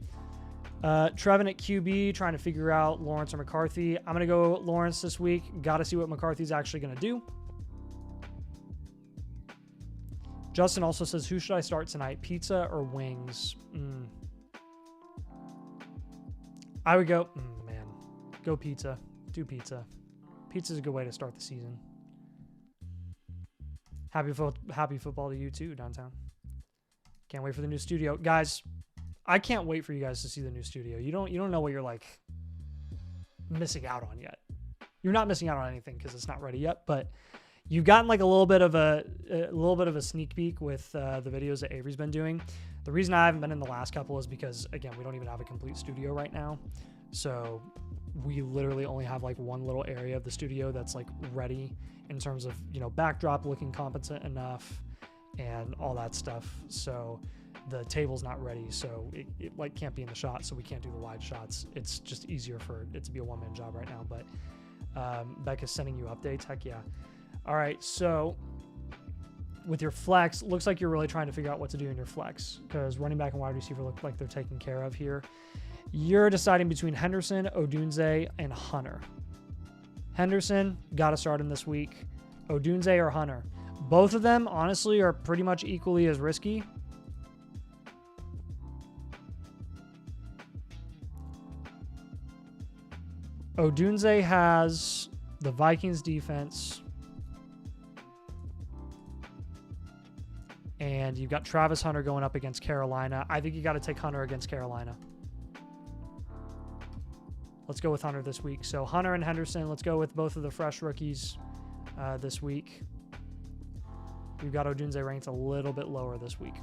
Speaker 1: Trevin at QB, trying to figure out Lawrence or McCarthy. I'm going to go Lawrence this week. Got to see what McCarthy's actually going to do. Justin also says, who should I start tonight, pizza or wings? I would go, man, go pizza. Do pizza. Pizza's a good way to start the season. Happy football to you too, downtown. Can't wait for the new studio. Guys, I can't wait for you guys to see the new studio. You don't know what you're like missing out on yet. You're not missing out on anything because it's not ready yet, but you've gotten like a little bit of a sneak peek with the videos that Avery's been doing. The reason I haven't been in the last couple is because, again, we don't even have a complete studio right now. So we literally only have like one little area of the studio that's like ready in terms of, backdrop looking competent enough and all that stuff. So the table's not ready, so it like can't be in the shot, so we can't do the wide shots. It's just easier for it to be a one-man job right now. But Becca's sending you updates. Heck yeah. All right, so with your flex, looks like you're really trying to figure out what to do in your flex because running back and wide receiver look like they're taken care of here. You're deciding between Henderson, Odunze, and Hunter. Henderson, got to start him this week. Odunze or Hunter. Both of them, honestly, are pretty much equally as risky. Odunze has the Vikings defense. And you've got Travis Hunter going up against Carolina. I think you got to take Hunter against Carolina. Let's go with Hunter this week. So Hunter and Henderson, let's go with both of the fresh rookies this week. We've got Odunze ranked a little bit lower this week.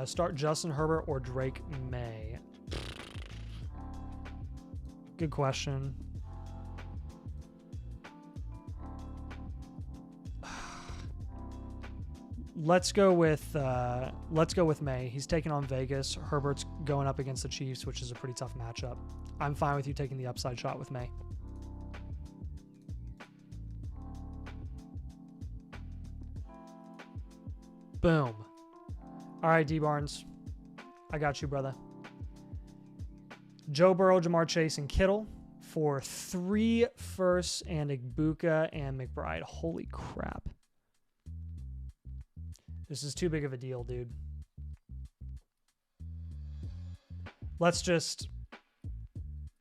Speaker 1: Start Justin Herbert or Drake May. Good question. Let's go with May. He's taking on Vegas. Herbert's going up against the Chiefs, which is a pretty tough matchup. I'm fine with you taking the upside shot with May. Boom. All right, D Barnes. I got you, brother. Joe Burrow, Jamar Chase, and Kittle for 3 firsts and Igbuka and McBride. Holy crap. This is too big of a deal, dude. Let's just,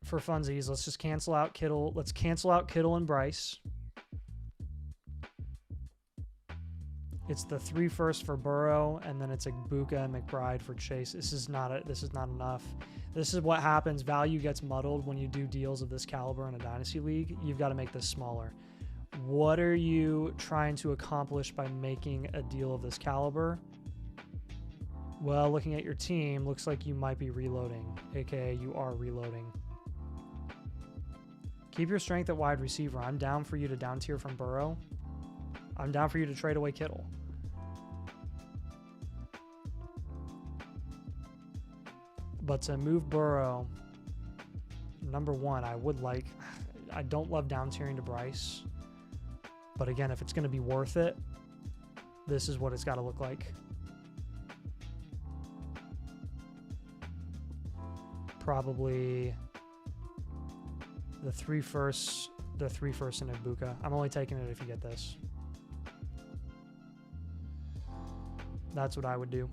Speaker 1: for funsies, let's just cancel out Kittle. Let's cancel out Kittle and Bryce. It's the 3 firsts for Burrow, and then it's Igbuka and McBride for Chase. This is not enough. This is what happens. Value gets muddled when you do deals of this caliber in a Dynasty League. You've got to make this smaller. What are you trying to accomplish by making a deal of this caliber? Well, looking at your team, looks like you might be reloading, aka you are reloading. Keep your strength at wide receiver. I'm down for you to down tier from Burrow. I'm down for you to trade away Kittle. But to move Burrow, number one, I don't love down tiering to Bryce. But again, if it's going to be worth it, this is what it's got to look like. Probably the 3 firsts in Igbuka. I'm only taking it if you get this. That's what I would do.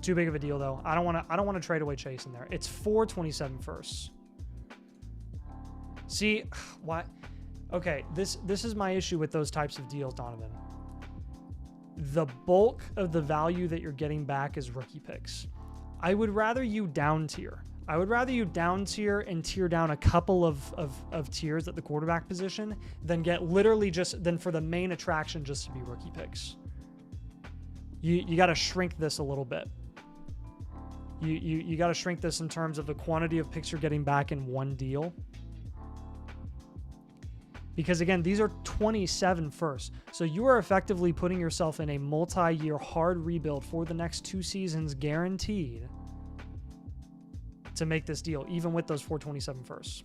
Speaker 1: Too big of a deal though. I don't want to trade away Chase in there. It's 427 firsts. See, why? Okay, this is my issue with those types of deals, Donovan. The bulk of the value that you're getting back is rookie picks. I would rather you down tier. I would rather you down tier and tier down a couple of tiers at the quarterback position than get literally than for the main attraction just to be rookie picks. You got to shrink this a little bit. You got to shrink this in terms of the quantity of picks you're getting back in one deal. Because again, these are 27 firsts. So you are effectively putting yourself in a multi-year hard rebuild for the next 2 seasons guaranteed to make this deal, even with those 427 firsts.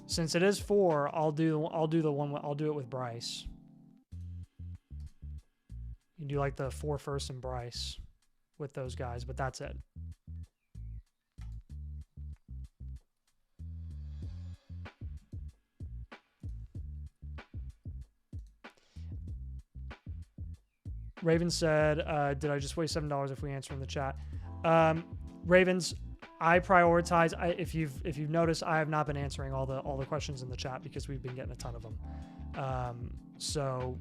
Speaker 1: Since it is 4, I'll do it with Bryce. You do like the 4 first and Bryce with those guys, but that's it. Raven said, did I just waste $7 if we answer in the chat? Ravens, I prioritize. If you've noticed, I have not been answering all the questions in the chat because we've been getting a ton of them. So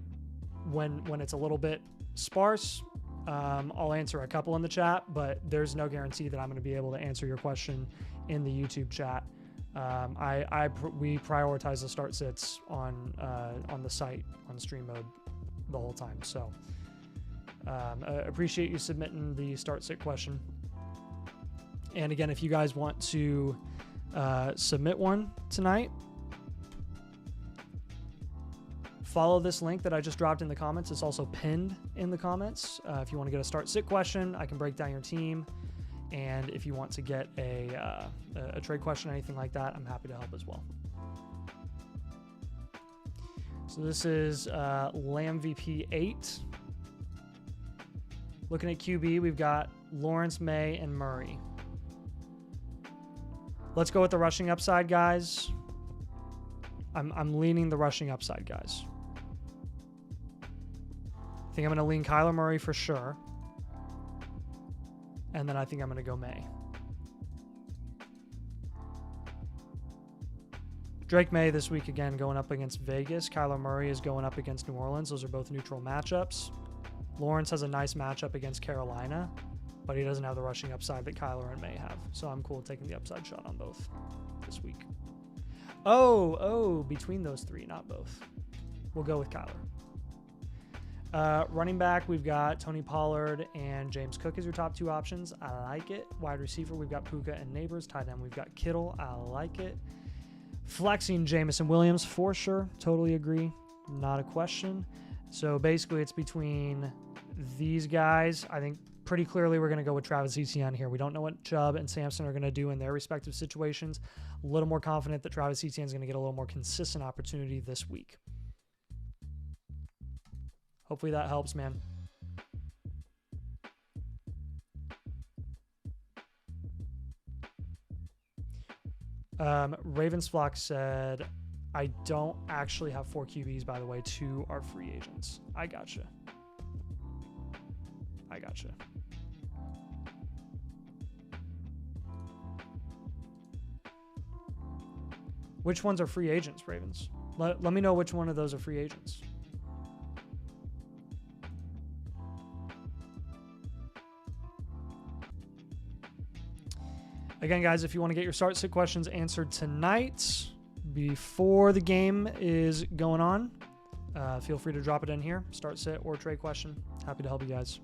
Speaker 1: when it's a little bit sparse, I'll answer a couple in the chat, but there's no guarantee that I'm going to be able to answer your question in the YouTube chat. We prioritize the start sits on the site on stream mode the whole time. So appreciate you submitting the start sit question. And again, if you guys want to submit one tonight, follow this link that I just dropped in the comments. It's also pinned in the comments. If you want to get a start sit question, I can break down your team. And if you want to get a trade question, anything like that, I'm happy to help as well. So this is Lamb VP 8. Looking at QB, we've got Lawrence, May, and Murray. Let's go with the rushing upside, guys. I'm leaning the rushing upside, guys. I think I'm going to lean Kyler Murray for sure. And then I think I'm going to go May. Drake May this week again going up against Vegas. Kyler Murray is going up against New Orleans. Those are both neutral matchups. Lawrence has a nice matchup against Carolina, but he doesn't have the rushing upside that Kyler and May have. So I'm cool taking the upside shot on both this week. Oh, between those three, not both. We'll go with Kyler. Running back, we've got Tony Pollard and James Cook as your top 2 options. I like it. Wide receiver, we've got Puka and Neighbors. Tight end, we've got Kittle. I like it. Flexing Jamison Williams for sure. Totally agree. Not a question. So basically it's between these guys. I think pretty clearly we're going to go with Travis Etienne here. We don't know what Chubb and Sampson are going to do in their respective situations. A little more confident that Travis Etienne is going to get a little more consistent opportunity this week. Hopefully that helps, man. Ravensflock said, I don't actually have 4 QBs, by the way. 2 are free agents. I gotcha. Which ones are free agents, Ravens? Let me know which one of those are free agents. Again, guys, if you want to get your start sit questions answered tonight before the game is going on, feel free to drop it in here. Start sit or trade question. Happy to help you guys.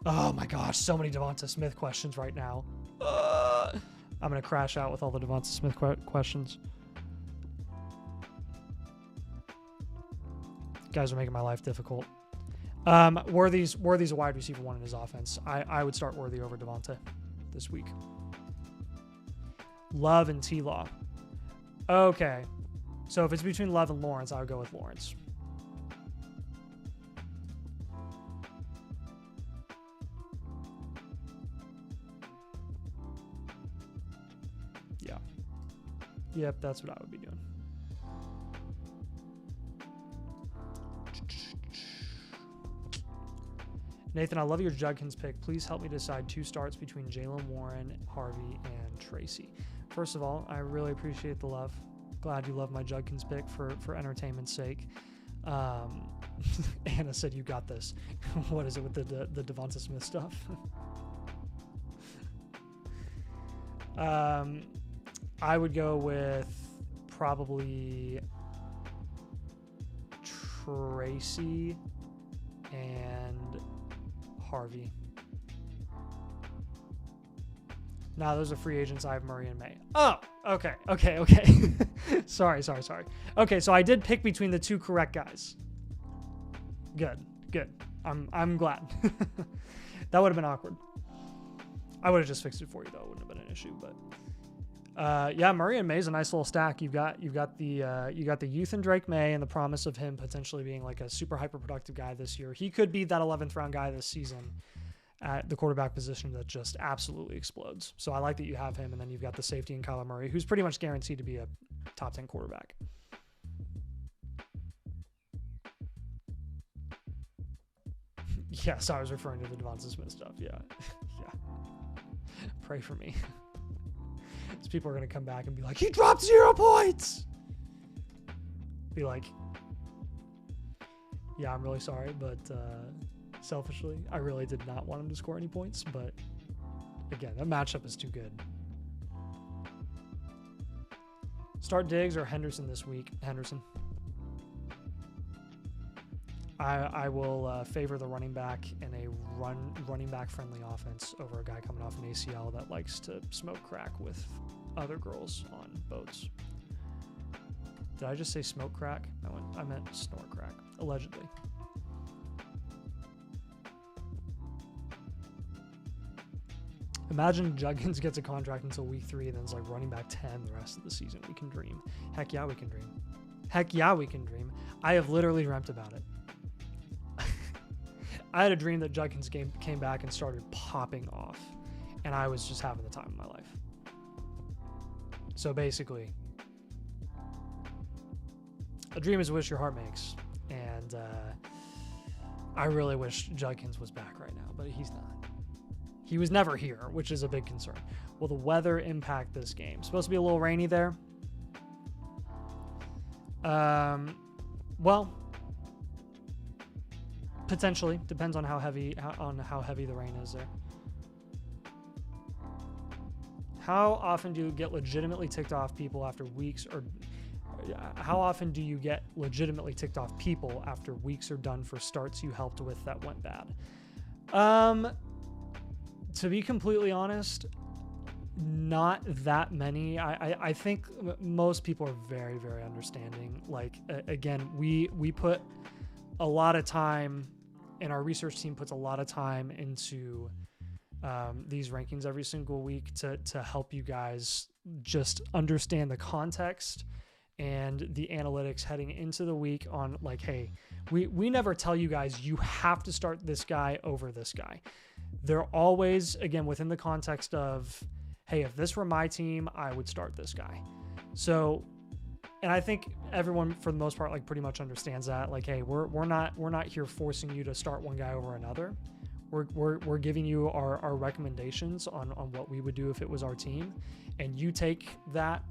Speaker 1: Oh my gosh, so many Devonta Smith questions right now. I'm going to crash out with all the Devonta Smith questions. You guys are making my life difficult. Worthy's a wide receiver 1 in his offense. I would start Worthy over Devonta this week. Love and T-Law. Okay. So if it's between Love and Lawrence, I would go with Lawrence. Yeah. Yep, that's what I would be doing. Nathan, I love your Judkins pick. Please help me decide 2 starts between Jaylen Warren, Harvey, and Tracy. First of all, I really appreciate the love. Glad you love my Judkins pick for entertainment's sake. Anna said you got this. What is it with the Devonta Smith stuff? I would go with probably Tracy and Harvey. Nah, those are free agents. I have Murray and May. Oh, okay. sorry. Okay, so I did pick between the 2 correct guys. Good. Good. I'm glad. That would have been awkward. I would have just fixed it for you though. It wouldn't have been an issue, but yeah, Murray and May's a nice little stack. You've got the youth in Drake May and the promise of him potentially being like a super hyper productive guy this year. He could be that 11th round guy this season at the quarterback position that just absolutely explodes. So I like that you have him, and then you've got the safety in Kyler Murray, who's pretty much guaranteed to be a top 10 quarterback. Yes, I was referring to the Devonta Smith stuff. Yeah. Yeah. Pray for me. Because people are going to come back and be like, he dropped 0 points. Be like, yeah, I'm really sorry, but selfishly, I really did not want him to score any points. But again, that matchup is too good. Start Diggs or Henderson this week. Henderson. I will favor the running back in a running back friendly offense over a guy coming off an ACL that likes to smoke crack with other girls on boats. Did I just say smoke crack? I meant snort crack, allegedly. Imagine Juggins gets a contract until week 3 and then it's like running back 10 the rest of the season. We can dream. Heck yeah, we can dream. Heck yeah, we can dream. I have literally dreamt about it. I had a dream that Juggins came back and started popping off, and I was just having the time of my life. So basically, a dream is a wish your heart makes, and I really wish Juggins was back right now, but he's not. He was never here, which is a big concern. Will the weather impact this game? It's supposed to be a little rainy there. Well, potentially depends on how heavy the rain is there. How often do you get legitimately ticked off people after weeks, or how often do you get legitimately ticked off people after weeks are done for starts you helped with that went bad? To be completely honest, not that many. I think most people are very, very understanding. Like, again, we put a lot of time, and our research team puts a lot of time into these rankings every single week to help you guys just understand the context and the analytics heading into the week on, like, hey, we never tell you guys you have to start this guy over this guy. They're always, again, within the context of, hey, if this were my team, I would start this guy. So, and I think everyone, for the most part, like, pretty much understands that. Like, hey, we're not here forcing you to start one guy over another. We're giving you our recommendations on what we would do if it was our team, and you take that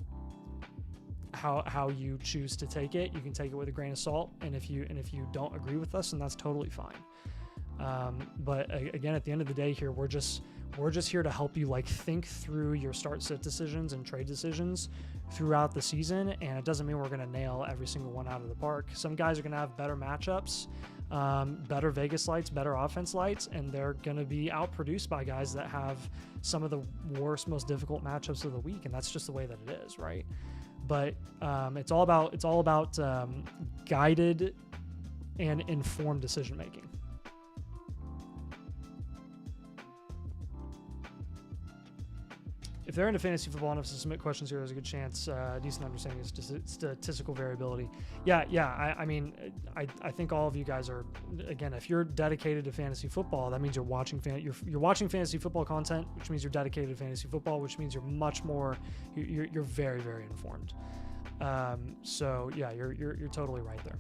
Speaker 1: how you choose to take it. You can take it with a grain of salt, and if you don't agree with us, then that's totally fine. But again, at the end of the day, here we're just here to help you, like, think through your start sit decisions and trade decisions throughout the season. And it doesn't mean we're going to nail every single one out of the park. Some guys are going to have better matchups, better Vegas lights, better offense lights, and they're going to be outproduced by guys that have some of the worst, most difficult matchups of the week. And that's just the way that it is, right? But it's all about guided and informed decision making. If they're into fantasy football enough to submit questions here, there's a good chance, decent understanding of statistical variability. Yeah. I mean, I think all of you guys are, again, if you're dedicated to fantasy football, that means you're watching you're watching fantasy football content, which means you're dedicated to fantasy football, which means you're much more, you're very, very informed. So yeah, you're totally right there.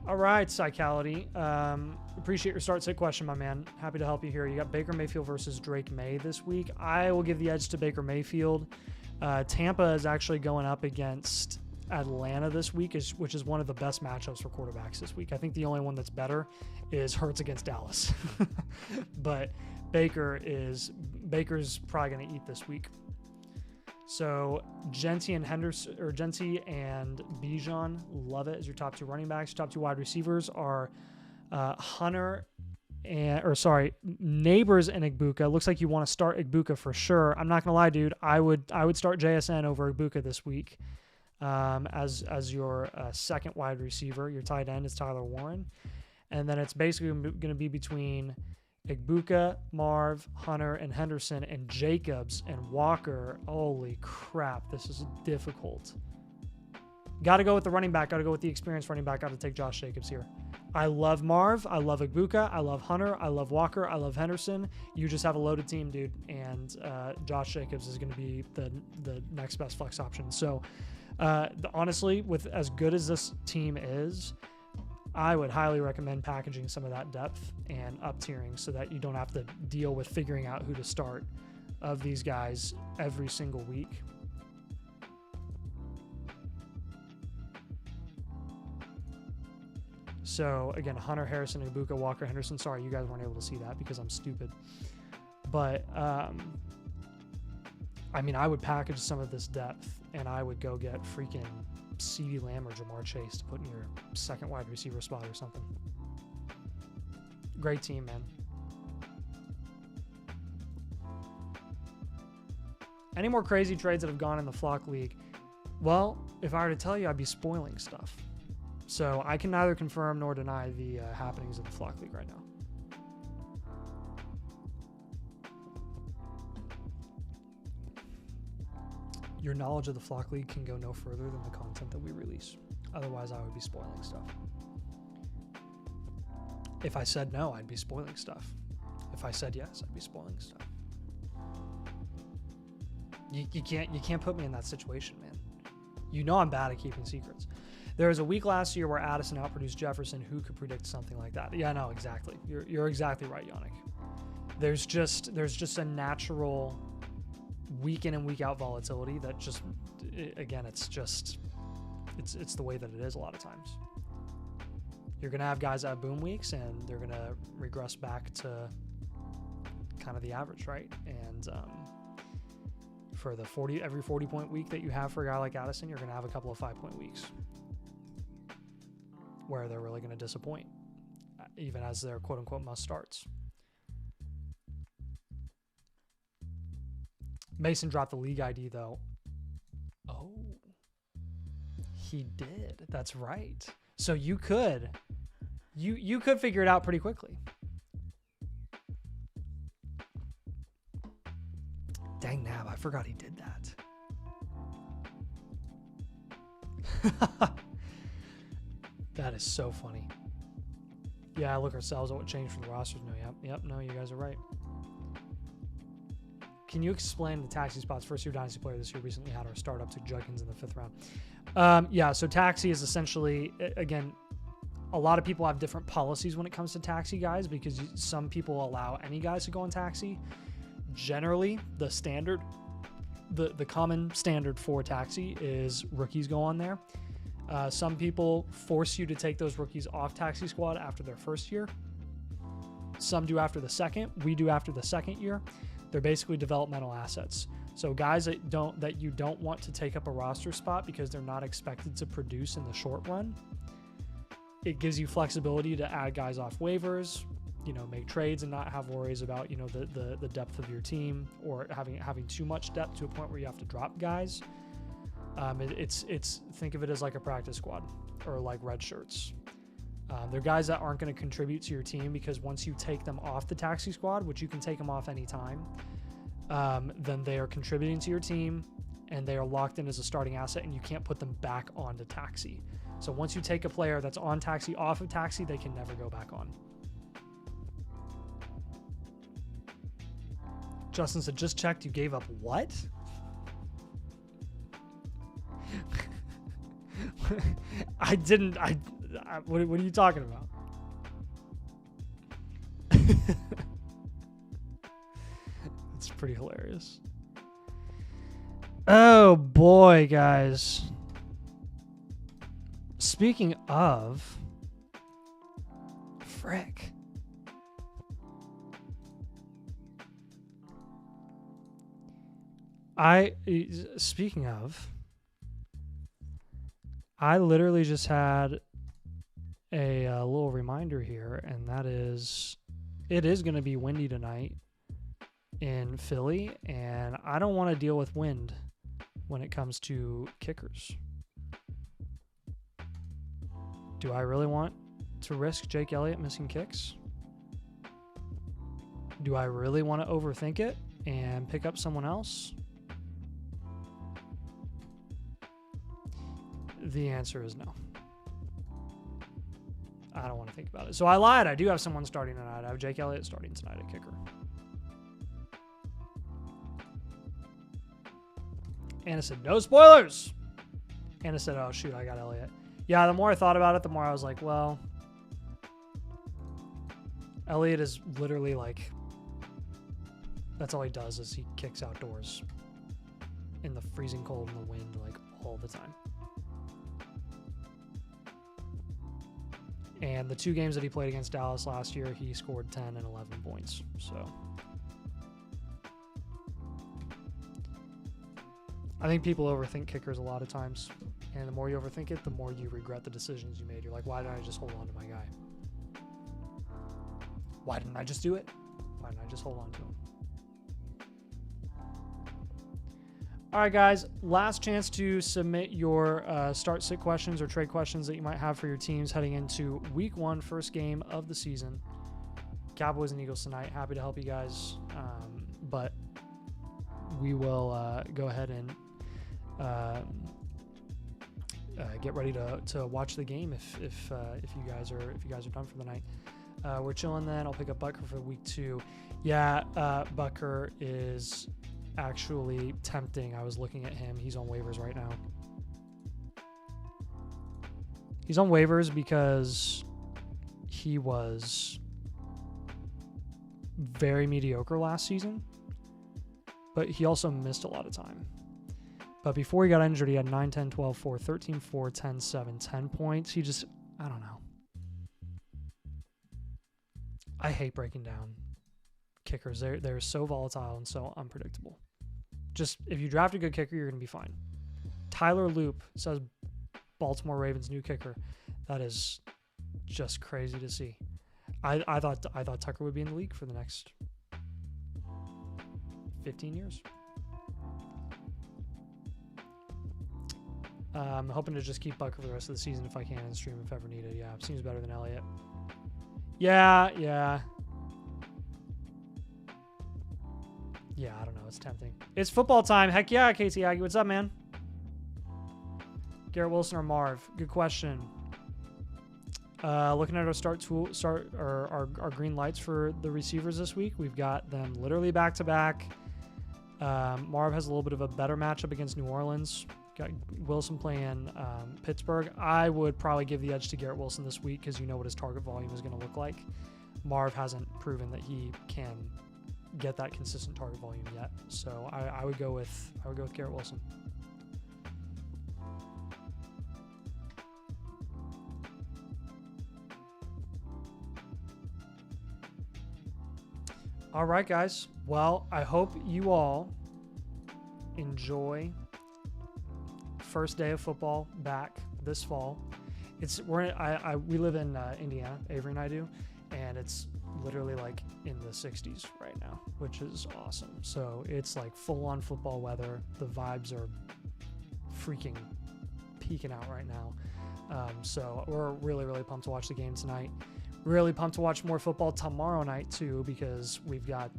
Speaker 1: All right, Psychality. Appreciate your start sit question, my man. Happy to help you here. You got Baker Mayfield versus Drake May this week. I will give the edge to Baker Mayfield. Tampa is actually going up against Atlanta this week, which is one of the best matchups for quarterbacks this week. I think the only one that's better is Hurts against Dallas. But Baker's probably going to eat this week. So Genty and Bijan, love it as your top 2 running backs. Your top 2 wide receivers are Hunter Neighbors and Igbuka. Looks like you want to start Igbuka for sure. I'm not gonna lie, dude. I would start JSN over Igbuka this week, as your second wide receiver. Your tight end is Tyler Warren, and then it's basically gonna be between Igbuka, Marv, Hunter, and Henderson, and Jacobs and Walker. Holy crap, this is difficult. Got to go with the running back. Got to go with the experienced running back. Got to take Josh Jacobs here. I love Marv. I love Igbuka. I love Hunter. I love Walker. I love Henderson. You just have a loaded team, dude. And Josh Jacobs is going to be the next best flex option. So honestly, with as good as this team is, I would highly recommend packaging some of that depth and up tiering so that you don't have to deal with figuring out who to start of these guys every single week. So again, Hunter, Harrison, Igbuka, Walker, Henderson. Sorry, you guys weren't able to see that because I'm stupid. But I mean, I would package some of this depth and I would go get freaking CeeDee Lamb or Jamar Chase to put in your second wide receiver spot or something. Great team, man. Any more crazy trades that have gone in the Flock League? Well, if I were to tell you, I'd be spoiling stuff. So I can neither confirm nor deny the happenings of the Flock League right now. Your knowledge of the Flock League can go no further than the content that we release. Otherwise, I would be spoiling stuff. If I said no, I'd be spoiling stuff. If I said yes, I'd be spoiling stuff. You can't put me in that situation, man. You know I'm bad at keeping secrets. There was a week last year where Addison outproduced Jefferson. Who could predict something like that? Yeah, no, exactly. You're exactly right, Yannick. There's just a natural week in and week out volatility that just, again, it's the way that it is a lot of times. You're going to have guys that have boom weeks and they're going to regress back to kind of the average, right? And for the every 40-point week that you have for a guy like Addison, you're going to have a couple of 5-point weeks where they're really going to disappoint, even as their quote-unquote must starts. Mason dropped the league ID, though. Oh, he did. That's right. So you could figure it out pretty quickly. Dang nab, I forgot he did that. That is so funny. Yeah, look ourselves at what changed for the rosters. No, yep, no, you guys are right. Can you explain the taxi spots? First year Dynasty player this year recently had our startup to Judkins in the 5th round. Yeah, so taxi is essentially, again, a lot of people have different policies when it comes to taxi guys because some people allow any guys to go on taxi. Generally, the standard, the common standard for taxi is rookies go on there. Some people force you to take those rookies off taxi squad after their first year. Some do after the second. We do after the second year. They're basically developmental assets. So guys that you don't want to take up a roster spot because they're not expected to produce in the short run. It gives you flexibility to add guys off waivers, make trades and not have worries about, the depth of your team or having too much depth to a point where you have to drop guys. It's think of it as like a practice squad or like red shirts. They're guys that aren't going to contribute to your team because once you take them off the taxi squad, which you can take them off anytime, then they are contributing to your team and they are locked in as a starting asset and you can't put them back onto taxi. So once you take a player that's on taxi off of taxi, they can never go back on. Justin said, just checked, you gave up what? I didn't. What are you talking about? It's pretty hilarious. Oh boy, guys. Speaking of, frick. Speaking of, I literally just had a little reminder here, and that is it is going to be windy tonight in Philly, and I don't want to deal with wind when it comes to kickers. Do I really want to risk Jake Elliott missing kicks? Do I really want to overthink it and pick up someone else? The answer is no. I don't want to think about it. So I lied. I do have someone starting tonight. I have Jake Elliott starting tonight at kicker. Anna said, no spoilers. Anna said, oh, shoot, I got Elliott. Yeah, the more I thought about it, the more I was like, well, Elliott is literally like, that's all he does is he kicks outdoors in the freezing cold and the wind like all the time. And the 2 games that he played against Dallas last year, he scored 10 and 11 points. So I think people overthink kickers a lot of times. And the more you overthink it, the more you regret the decisions you made. You're like, why didn't I just hold on to my guy? Why didn't I just do it? Why didn't I just hold on to him? All right, guys, last chance to submit your start-sit questions or trade questions that you might have for your teams heading into week 1, first game of the season. Cowboys and Eagles tonight. Happy to help you guys. But we will go ahead and get ready to watch the game if you guys are done for the night. We're chilling then. I'll pick up Butker for week 2. Yeah, Butker is actually tempting. I was looking at him. He's on waivers right now. He's on waivers because he was very mediocre last season, but he also missed a lot of time. But before he got injured, he had 9, 10, 12, 4, 13, 4, 10, 7, 10 points. He just, I don't know. I hate breaking down kickers. They're so volatile and so unpredictable. Just, if you draft a good kicker, you're going to be fine. Tyler Loop says Baltimore Ravens new kicker. That is just crazy to see. I thought Tucker would be in the league for the next 15 years. I'm hoping to just keep Butker for the rest of the season if I can and stream if ever needed. Yeah, seems better than Elliott. Yeah. Yeah, I don't know. It's tempting. It's football time. Heck yeah, Casey Aggie. What's up, man? Garrett Wilson or Marv? Good question. Looking at our our green lights for the receivers this week. We've got them literally back to back. Marv has a little bit of a better matchup against New Orleans. Got Wilson playing Pittsburgh. I would probably give the edge to Garrett Wilson this week because you know what his target volume is going to look like. Marv hasn't proven that he can get that consistent target volume yet, so I would go with Garrett Wilson. All right, guys. Well, I hope you all enjoy first day of football back this fall. We live in Indiana, Avery and I do, and it's literally like in the 60s right now, which is awesome. So it's like full on football weather. The vibes are freaking peaking out right now. So we're really, really pumped to watch the game tonight. Really pumped to watch more football tomorrow night too, because we've got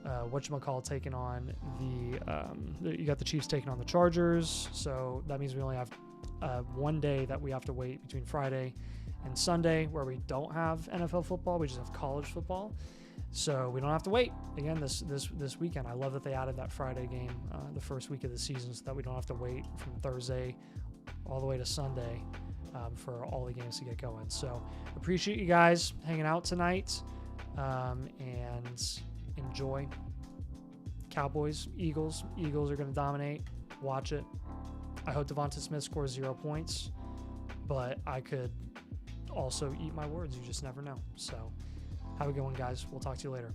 Speaker 1: whatchamacallit taking on you got the Chiefs taking on the Chargers. So that means we only have one day that we have to wait between Friday and Sunday where we don't have NFL football. We just have college football. So we don't have to wait again this weekend. I love that they added that Friday game the first week of the season so that we don't have to wait from Thursday all the way to Sunday for all the games to get going. So appreciate you guys hanging out tonight and enjoy. Cowboys, Eagles. Eagles are going to dominate. Watch it. I hope Devonta Smith scores 0 points, but I could also eat my words. You just never know. So have a good one, guys. We'll talk to you later.